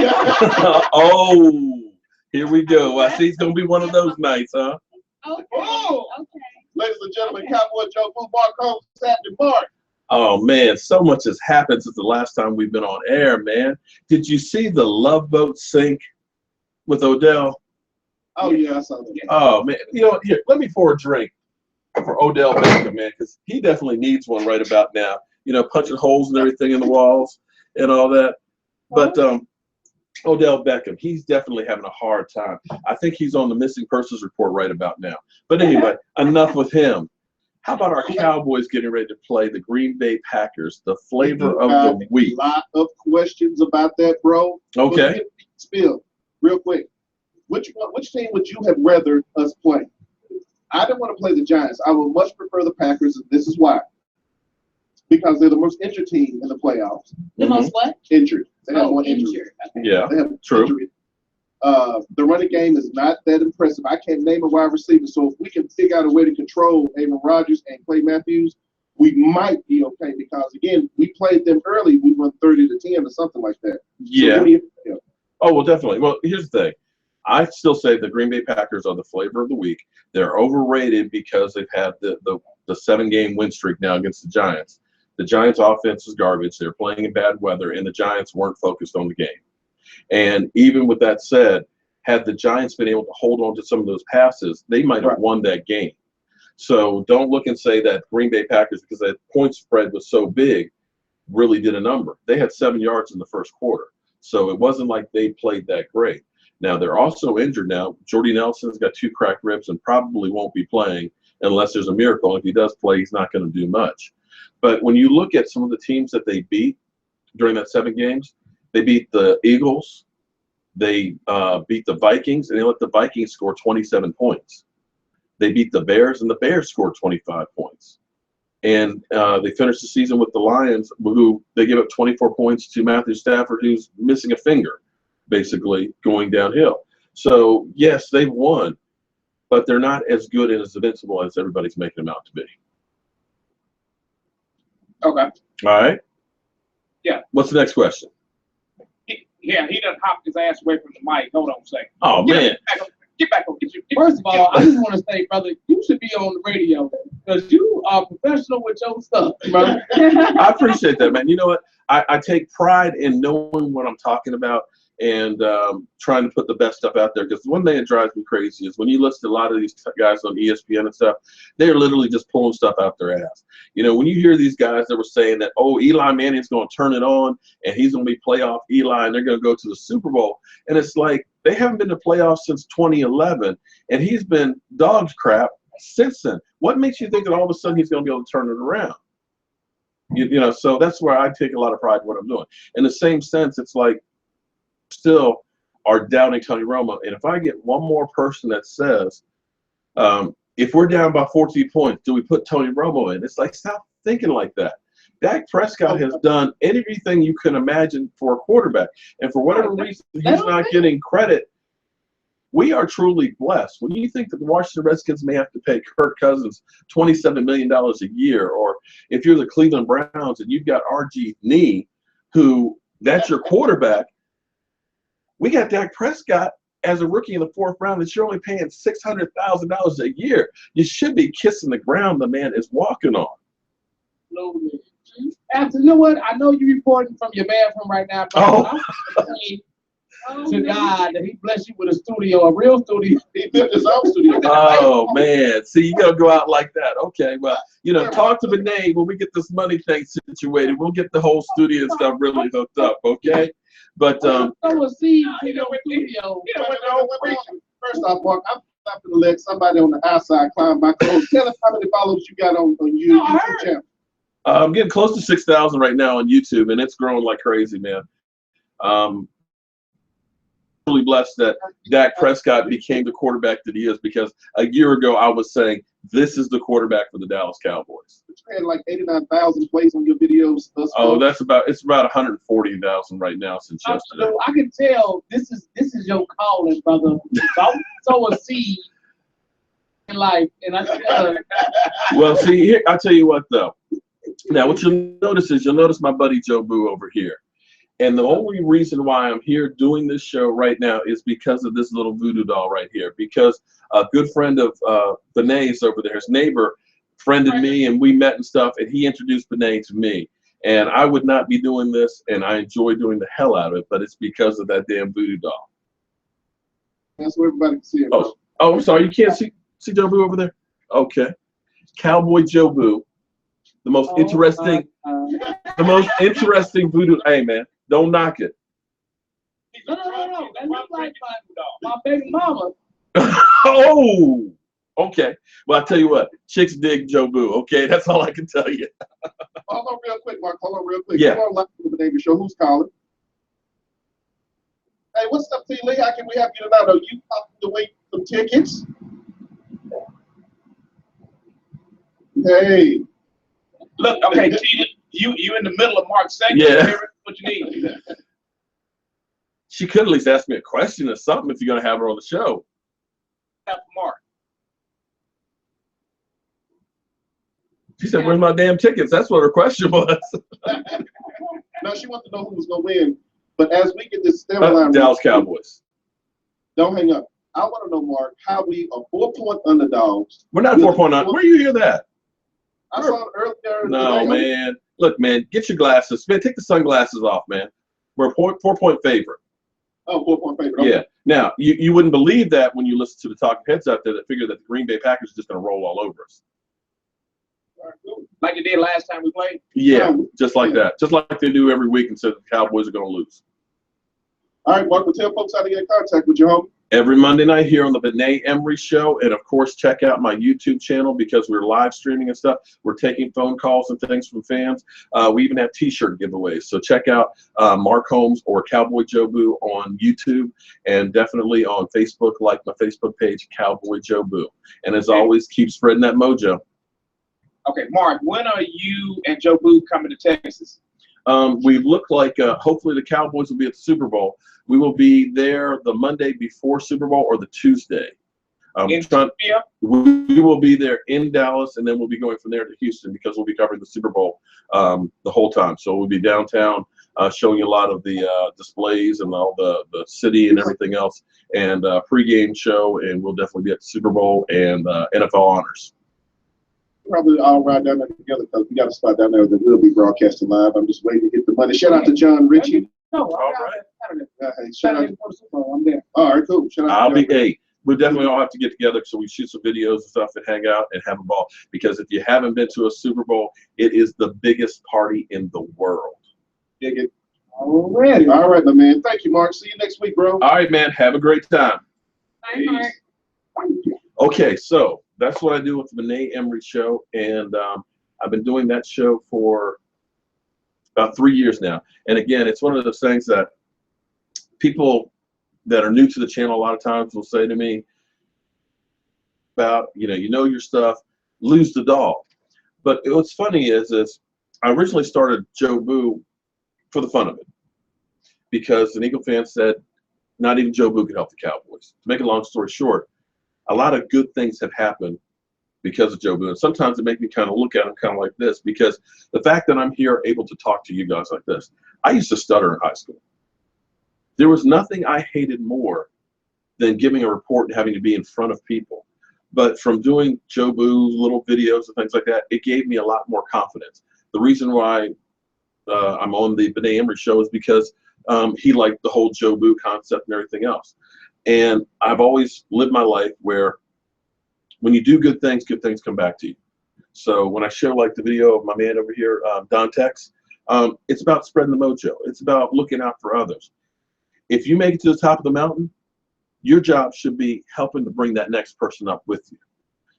A: Oh, here we go. I see it's gonna be one of those nights, huh?
C: Okay.
D: Oh!
C: Okay.
D: Ladies and gentlemen, Cowboy Jobu, Mark Holmes, Saturday Mark.
A: Oh man, so much has happened since the last time we've been on air, man. Did you see the Love Boat sink with Odell?
D: Oh yeah, I saw that.
A: Oh man, you know, here, let me pour a drink for Odell Beckham, man, because he definitely needs one right about now. You know, punching holes and everything in the walls and all that. But Odell Beckham, he's definitely having a hard time. I think he's on the missing persons report right about now. But anyway, enough with him. How about our Cowboys getting ready to play the Green Bay Packers, the flavor of the week?
D: A lot of questions about that, bro.
A: Okay.
D: Spill, real quick. Which team would you have rather us play? I didn't want to play the Giants. I would much prefer the Packers, and this is why. Because they're the most injured team in the playoffs.
C: The most what?
D: Injured. They have more injury.
C: Injured. Okay.
A: Yeah,
D: They have
A: true.
D: injury. The running game is not that impressive. I can't name a wide receiver. So if we can figure out a way to control Aaron Rodgers and Clay Matthews, we might be okay. Because again, we played them early. We won 30-10 or something like that.
A: Yeah.
D: So
A: Oh, well, definitely. Well, here's the thing. I still say the Green Bay Packers are the flavor of the week. They're overrated because they've had the 7-game win streak now against the Giants. The Giants' offense is garbage. They're playing in bad weather, and the Giants weren't focused on the game. And even with that said, had the Giants been able to hold on to some of those passes, they might have won that game. So don't look and say that Green Bay Packers, because that point spread was so big, really did a number. They had 7 yards in the first quarter. So it wasn't like they played that great. Now, they're also injured now. Jordy Nelson's got 2 cracked ribs and probably won't be playing unless there's a miracle. If he does play, he's not going to do much. But when you look at some of the teams that they beat during that 7 games, they beat the Eagles, they beat the Vikings, and they let the Vikings score 27 points. They beat the Bears, and the Bears scored 25 points. And they finished the season with the Lions, who they give up 24 points to Matthew Stafford, who's missing a finger, basically going downhill. So, yes, they've won, but they're not as good and as invincible as everybody's making them out to be.
B: Okay.
A: All right?
B: Yeah.
A: What's the next question?
B: He done hopped his ass away from the mic. Hold on a second.
A: Oh, man.
B: Get back on. First of all, I just want to say, brother, you should be on the radio because you are professional with your stuff, brother.
A: I appreciate that, man. You know what? I take pride in knowing what I'm talking about and trying to put the best stuff out there. Because one thing that drives me crazy is when you listen to a lot of these guys on ESPN and stuff, they're literally just pulling stuff out their ass. You know, when you hear these guys that were saying that, oh, Eli Manning's going to turn it on and he's going to be playoff Eli and they're going to go to the Super Bowl. And it's like they haven't been to playoffs since 2011, and he's been dog crap since then. What makes you think that all of a sudden he's going to be able to turn it around? You know, so that's where I take a lot of pride in what I'm doing. In the same sense, it's like still are doubting Tony Romo. And if I get one more person that says, if we're down by 14 points, do we put Tony Romo in? It's like, stop thinking like that. Dak Prescott has done everything you can imagine for a quarterback. And for whatever reason, he's not getting credit. We are truly blessed. When you think that the Washington Redskins may have to pay Kirk Cousins $27 million a year, or if you're the Cleveland Browns and you've got RG3, who that's your quarterback, we got Dak Prescott as a rookie in the 4th round that you're only paying $600,000 a year. You should be kissing the ground the man is walking on.
B: After, you know what? I know you're reporting from your bathroom right now, but to God that He bless you with a studio, a real studio.
D: He built his own studio.
A: Oh man, see, you gotta go out like that. Okay, well, you know, talk to Benet when we get this money thing situated. We'll get the whole studio and stuff really hooked up. Okay, but
B: So a seed to your studio.
D: First off, Mark, I'm not going to let somebody on the outside climb my clothes. Tell us how many followers you got on your YouTube channel.
A: I'm getting close to 6,000 right now on YouTube, and it's growing like crazy, man. Really blessed that Dak Prescott became the quarterback that he is, because a year ago I was saying this is the quarterback for the Dallas Cowboys.
D: You had like 89,000 plays on your videos.
A: Oh, it's about 140,000 right now since yesterday.
B: I can tell this is your calling, brother. So a seed in life, and I said,
A: well, see, here, I'll tell you what though. Now, what you'll notice is my buddy Jobu over here. And the only reason why I'm here doing this show right now is because of this little voodoo doll right here. Because a good friend of Benet's over there, his neighbor, friended me, and we met and stuff, and he introduced Benet to me. And I would not be doing this, and I enjoy doing the hell out of it, but it's because of that damn voodoo doll.
D: That's where everybody can see it.
A: Oh, I'm sorry, you can't see Jobu over there? Okay. Cowboy Jobu, the most interesting voodoo. Hey, man. Don't knock it.
B: no. That looks like my baby mama.
A: Oh, okay. Well, I'll tell you what. Chicks dig Jobu. Okay, that's all I can tell you.
D: Hold on real quick, Mark. Hold on real quick.
A: Yeah.
D: Come on, live to the Benet Embry Show. Who's calling? Hey, what's up, T. Lee? How can we help you tonight? Are you popping to wait some tickets? Hey.
E: Look, okay, T. You in the middle of Mark's segment.
A: Yeah.
E: What you need?
A: She could at least ask me a question or something if you're going to have her on the show.
E: Mark.
A: She said, where's my damn tickets? That's what her question was.
D: No, she wants to know who was going to win. But as we get this line,
A: Dallas Cowboys.
D: Don't hang up. I want to know, Mark, how we are 4-point underdogs.
A: We're not 4-point underdogs. Where do you hear that?
D: I saw it earlier.
A: No, man. Look, man, get your glasses. Man, take the sunglasses off, man. We're a 4-point favorite.
D: Oh, 4-point favorite. Okay.
A: Yeah. Now, you wouldn't believe that when you listen to the talking heads out there that figure that the Green Bay Packers are just going to roll all over us.
D: All right, cool.
E: Like you did last time we played?
A: Yeah, just like that. Just like they do every week and said the Cowboys are going to lose.
D: All right, Mark, we'll tell folks how to get in contact with you, homie.
A: Every Monday night here on the Benet Embry Show. And, of course, check out my YouTube channel because we're live streaming and stuff. We're taking phone calls and things from fans. We even have T-shirt giveaways. So check out Mark Holmes or Cowboy Jobu on YouTube, and definitely on Facebook, like my Facebook page, Cowboy Jobu. And, as always, keep spreading that mojo.
E: Okay, Mark, when are you and Jobu coming to Texas?
A: We look like hopefully the Cowboys will be at the Super Bowl. We will be there the Monday before Super Bowl or the Tuesday. We will be there in Dallas, and then we'll be going from there to Houston because we'll be covering the Super Bowl the whole time. So we'll be downtown showing you a lot of the displays and all the city and everything else, and pregame show, and we'll definitely be at the Super Bowl and NFL honors.
D: Probably all ride down there together because we got a spot down there that will be broadcasting live. I'm just waiting to get the money. Shout out to John Ritchie.
B: No,
A: All right.
D: Shout out.
B: I'm there.
D: All right, cool. Shout out to John.
A: We definitely all have to get together so we shoot some videos and stuff and hang out and have a ball. Because if you haven't been to a Super Bowl, it is the biggest party in the world.
D: Dig it.
B: Already.
D: All right, my man. Thank you, Mark. See you next week, bro.
A: All right, man. Have a great time.
C: Bye, Mark.
A: Okay, so that's what I do with the Benet Embry Show, and I've been doing that show for about 3 years now. And again, it's one of those things that people that are new to the channel a lot of times will say to me about, you know your stuff, lose the doll. But what's funny is I originally started Jobu for the fun of it because an Eagle fan said not even Jobu could help the Cowboys. To make a long story short, a lot of good things have happened because of Jobu. And sometimes it makes me kind of look at him kind of like this, because the fact that I'm here able to talk to you guys like this, I used to stutter in high school. There was nothing I hated more than giving a report and having to be in front of people. But from doing Jobu little videos and things like that, it gave me a lot more confidence. The reason why I'm on the Benet Embry Show is because He liked the whole Jobu concept and everything else. And I've always lived my life where when you do good things come back to you. So when I share like the video of my man over here, Don Tex, it's about spreading the mojo. It's about looking out for others. If you make it to the top of the mountain, your job should be helping to bring that next person up with you.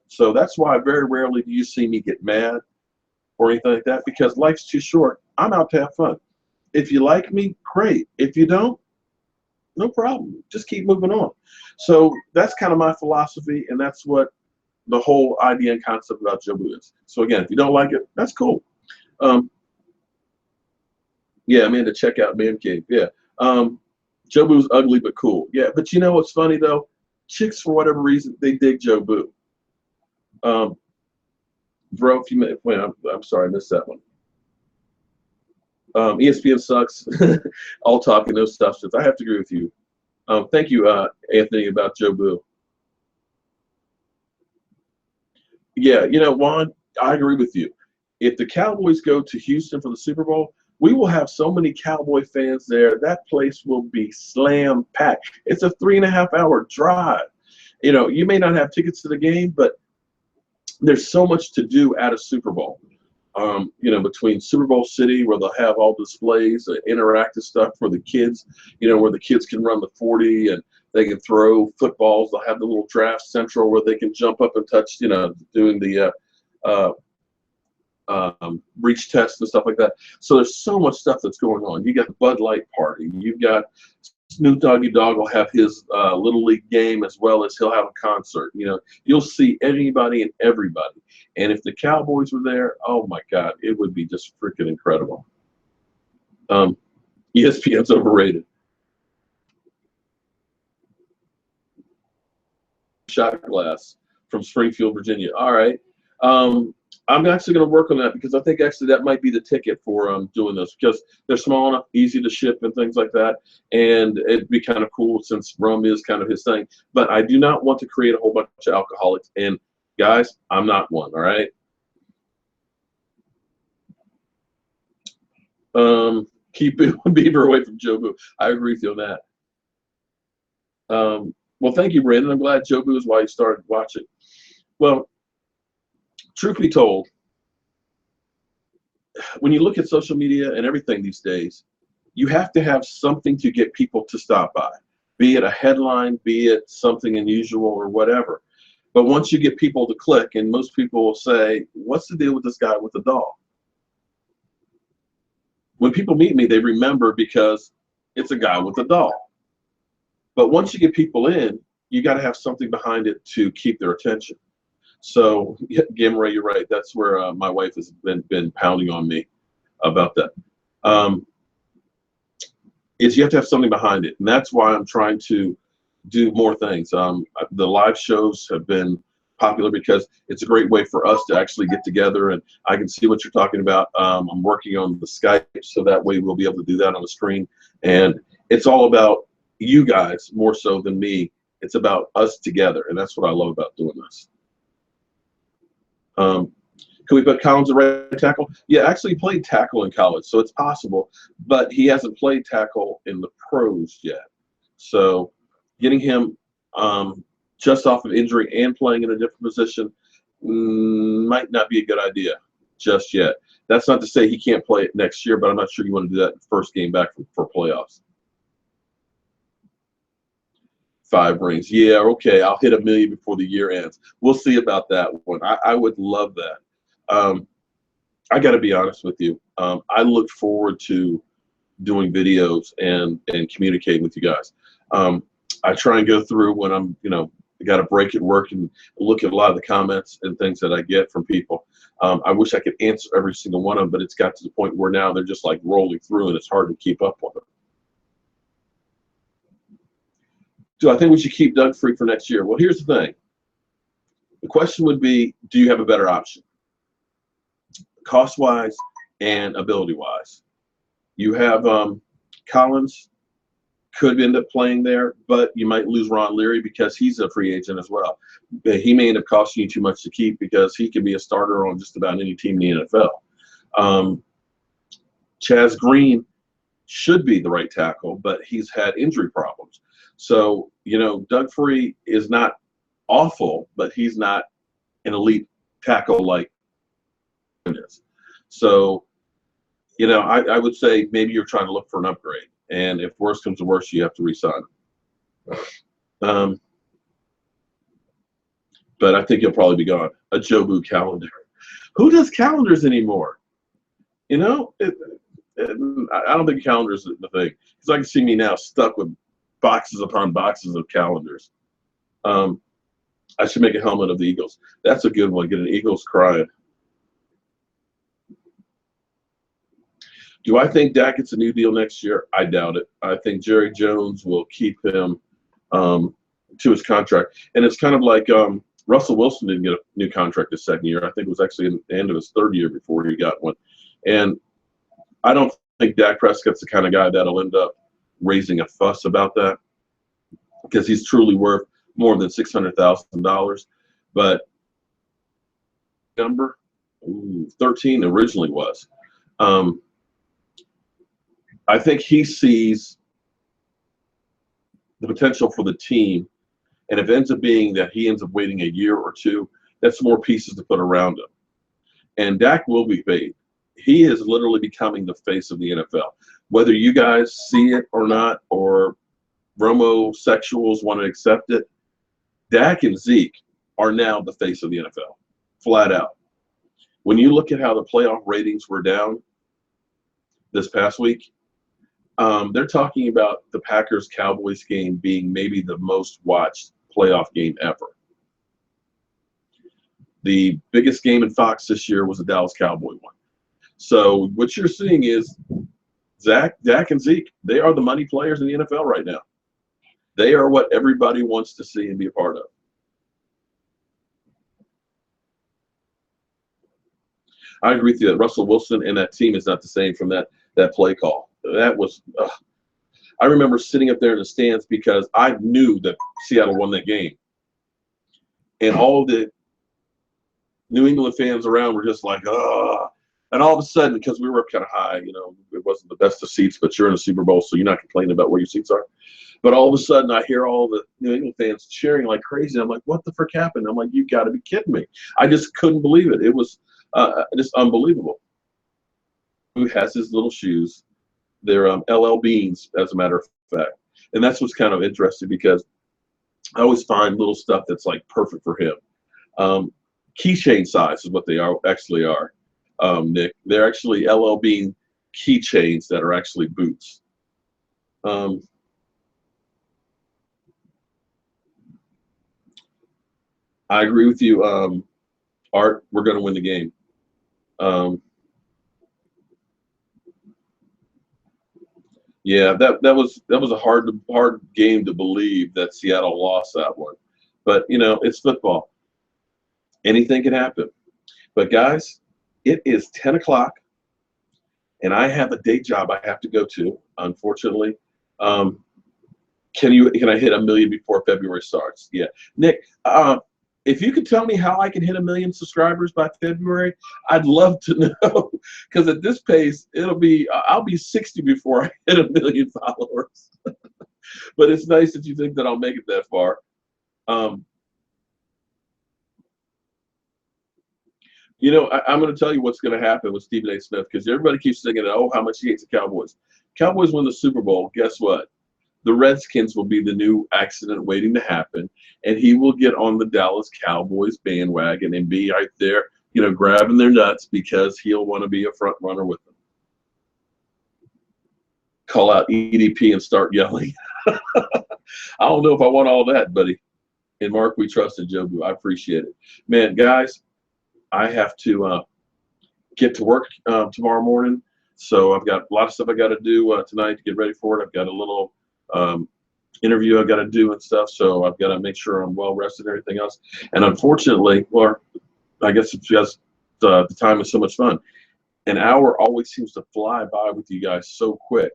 A: So that's why very rarely do you see me get mad or anything like that, because life's too short. I'm out to have fun. If you like me, great. If you don't, no problem. Just keep moving on. So that's kind of my philosophy, and that's what the whole idea and concept about Jobu is. So again, if you don't like it, that's cool. Yeah, Amanda, check out Man Cave. Yeah. Jobu's ugly but cool. Yeah, but you know what's funny though? Chicks, for whatever reason, they dig Jobu. Bro, if you may, wait, I'm sorry, I missed that one. ESPN sucks. All talking, no substance. I have to agree with you. Thank you, Anthony, about Jobu. Yeah, you know, Juan, I agree with you. If the Cowboys go to Houston for the Super Bowl, we will have so many Cowboy fans there. That place will be slam packed. It's a 3.5-hour drive. You know, you may not have tickets to the game, but there's so much to do at a Super Bowl. You know, between Super Bowl City, where they'll have all displays, interactive stuff for the kids, you know, where the kids can run the 40 and they can throw footballs. They'll have the little draft central where they can jump up and touch, you know, doing the reach tests and stuff like that. So there's so much stuff that's going on. You got the Bud Light party. You've got Snoop Doggy Dogg will have his Little League game, as well as he'll have a concert. You know, you'll see anybody and everybody. And if the Cowboys were there, oh my God, it would be just freaking incredible. ESPN's overrated. Shot glass from Springfield, Virginia. All right. I'm actually going to work on that, because I think actually that might be the ticket for doing this, because they're small enough, easy to ship and things like that. And it'd be kind of cool since rum is kind of his thing. But I do not want to create a whole bunch of alcoholics. And guys, I'm not one. All right. Keep Bieber away from Jobu. I agree with you on that. Well, thank you, Brandon. I'm glad Jobu is why you started watching. Well, truth be told, when you look at social media and everything these days, you have to have something to get people to stop by, be it a headline, be it something unusual or whatever. But once you get people to click, and most people will say, what's the deal with this guy with the doll? When people meet me, they remember because it's a guy with a doll. But once you get people in, you got to have something behind it to keep their attention. So, Gamray, you're right. That's where my wife has been pounding on me about that. Is you have to have something behind it, and that's why I'm trying to do more things. The live shows have been popular because it's a great way for us to actually get together, and I can see what you're talking about. I'm working on the Skype, so that way we'll be able to do that on the screen. And it's all about you guys more so than me. It's about us together, and that's what I love about doing this. Can we put Collins at right tackle? Yeah, actually he played tackle in college, so it's possible, but he hasn't played tackle in the pros yet. So getting him just off of injury and playing in a different position might not be a good idea just yet. That's not to say he can't play it next year, but I'm not sure you want to do that in the first game back for playoffs. 5 rings. Yeah, okay, I'll hit 1 million before the year ends. We'll see about that one. I would love that. I got to be honest with you. I look forward to doing videos and communicating with you guys. I try and go through when I'm, you know, I got a break at work and look at a lot of the comments and things that I get from people. I wish I could answer every single one of them, but it's got to the point where now they're just like rolling through and it's hard to keep up with them. Do I think we should keep Doug Free for next year? Well, here's the thing. The question would be, do you have a better option? Cost-wise and ability-wise. You have Collins could end up playing there, but you might lose Ron Leary because he's a free agent as well. He may end up costing you too much to keep because he can be a starter on just about any team in the NFL. Chaz Green should be the right tackle, but he's had injury problems. So, you know, Doug Free is not awful, but he's not an elite tackle like it is. So, you know, I would say maybe you're trying to look for an upgrade. And if worse comes to worse, you have to re-sign him. But I think he'll probably be gone. A Jobu calendar. Who does calendars anymore? You know, I don't think calendars is the thing. Because I can see me now stuck with boxes upon boxes of calendars. I should make a helmet of the Eagles. That's a good one. Get an Eagles crying. Do I think Dak gets a new deal next year? I doubt it. I think Jerry Jones will keep him to his contract. And it's kind of like Russell Wilson didn't get a new contract his second year. I think it was actually in the end of his third year before he got one. And I don't think Dak Prescott's the kind of guy that'll end up raising a fuss about that because he's truly worth more than $600,000. But number 13 originally was. I think he sees the potential for the team, and if it ends up being that he ends up waiting a year or two, that's more pieces to put around him. And Dak will be paid. He is literally becoming the face of the NFL. Whether you guys see it or not, or Romosexuals want to accept it, Dak and Zeke are now the face of the NFL, flat out. When you look at how the playoff ratings were down this past week, they're talking about the Packers-Cowboys game being maybe the most watched playoff game ever. The biggest game in Fox this year was the Dallas Cowboy one. So what you're seeing is Dak and Zeke, they are the money players in the NFL right now. They are what everybody wants to see and be a part of. I agree with you that Russell Wilson and that team is not the same from that play call. That was I remember sitting up there in the stands because I knew that Seattle won that game. And all the New England fans around were just like, ugh. And all of a sudden, because we were up kind of high, you know, it wasn't the best of seats, but you're in a Super Bowl, so you're not complaining about where your seats are. But all of a sudden, I hear all the New England fans cheering like crazy. I'm like, what the frick happened? I'm like, you got to be kidding me. I just couldn't believe it. It was just unbelievable. Who has his little shoes? They're LL Beans, as a matter of fact. And that's what's kind of interesting because I always find little stuff that's like perfect for him. Keychain size is what they actually are, Nick. They're actually LL Bean keychains that are actually boots. I agree with you, Art. We're going to win the game. Yeah, that was a hard game to believe that Seattle lost that one. But, you know, it's football. Anything can happen. But, guys, it is 10 o'clock, and I have a day job I have to go to, unfortunately. Can I hit 1 million before February starts? Yeah. Nick, if you could tell me how I can hit 1 million subscribers by February, I'd love to know. Because at this pace, I'll be 60 before I hit 1 million followers. But it's nice that you think that I'll make it that far. You know, I'm going to tell you what's going to happen with Stephen A. Smith because everybody keeps thinking, oh, how much he hates the Cowboys. Cowboys win the Super Bowl. Guess what? The Redskins will be the new accident waiting to happen, and he will get on the Dallas Cowboys bandwagon and be right there, you know, grabbing their nuts because he'll want to be a front runner with them. Call out EDP and start yelling. I don't know if I want all that, buddy. And Mark, we trust in Jobu. I appreciate it. Man, guys, I have to get to work tomorrow morning. So I've got a lot of stuff I got to do tonight to get ready for it. I've got a little interview I've got to do and stuff. So I've got to make sure I'm well rested and everything else. And unfortunately, or I guess it's just the time is so much fun. An hour always seems to fly by with you guys so quick.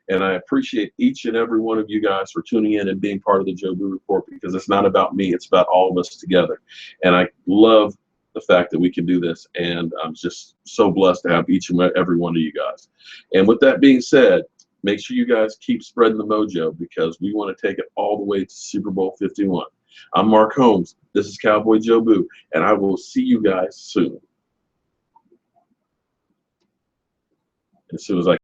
A: And I appreciate each and every one of you guys for tuning in and being part of the Jobu Report because it's not about me. It's about all of us together. And I love the fact that we can do this. And I'm just so blessed to have each and every one of you guys. And with that being said, make sure you guys keep spreading the mojo because we want to take it all the way to Super Bowl 51. I'm Mark Holmes. This is Cowboy Jobu, and I will see you guys soon. As soon as I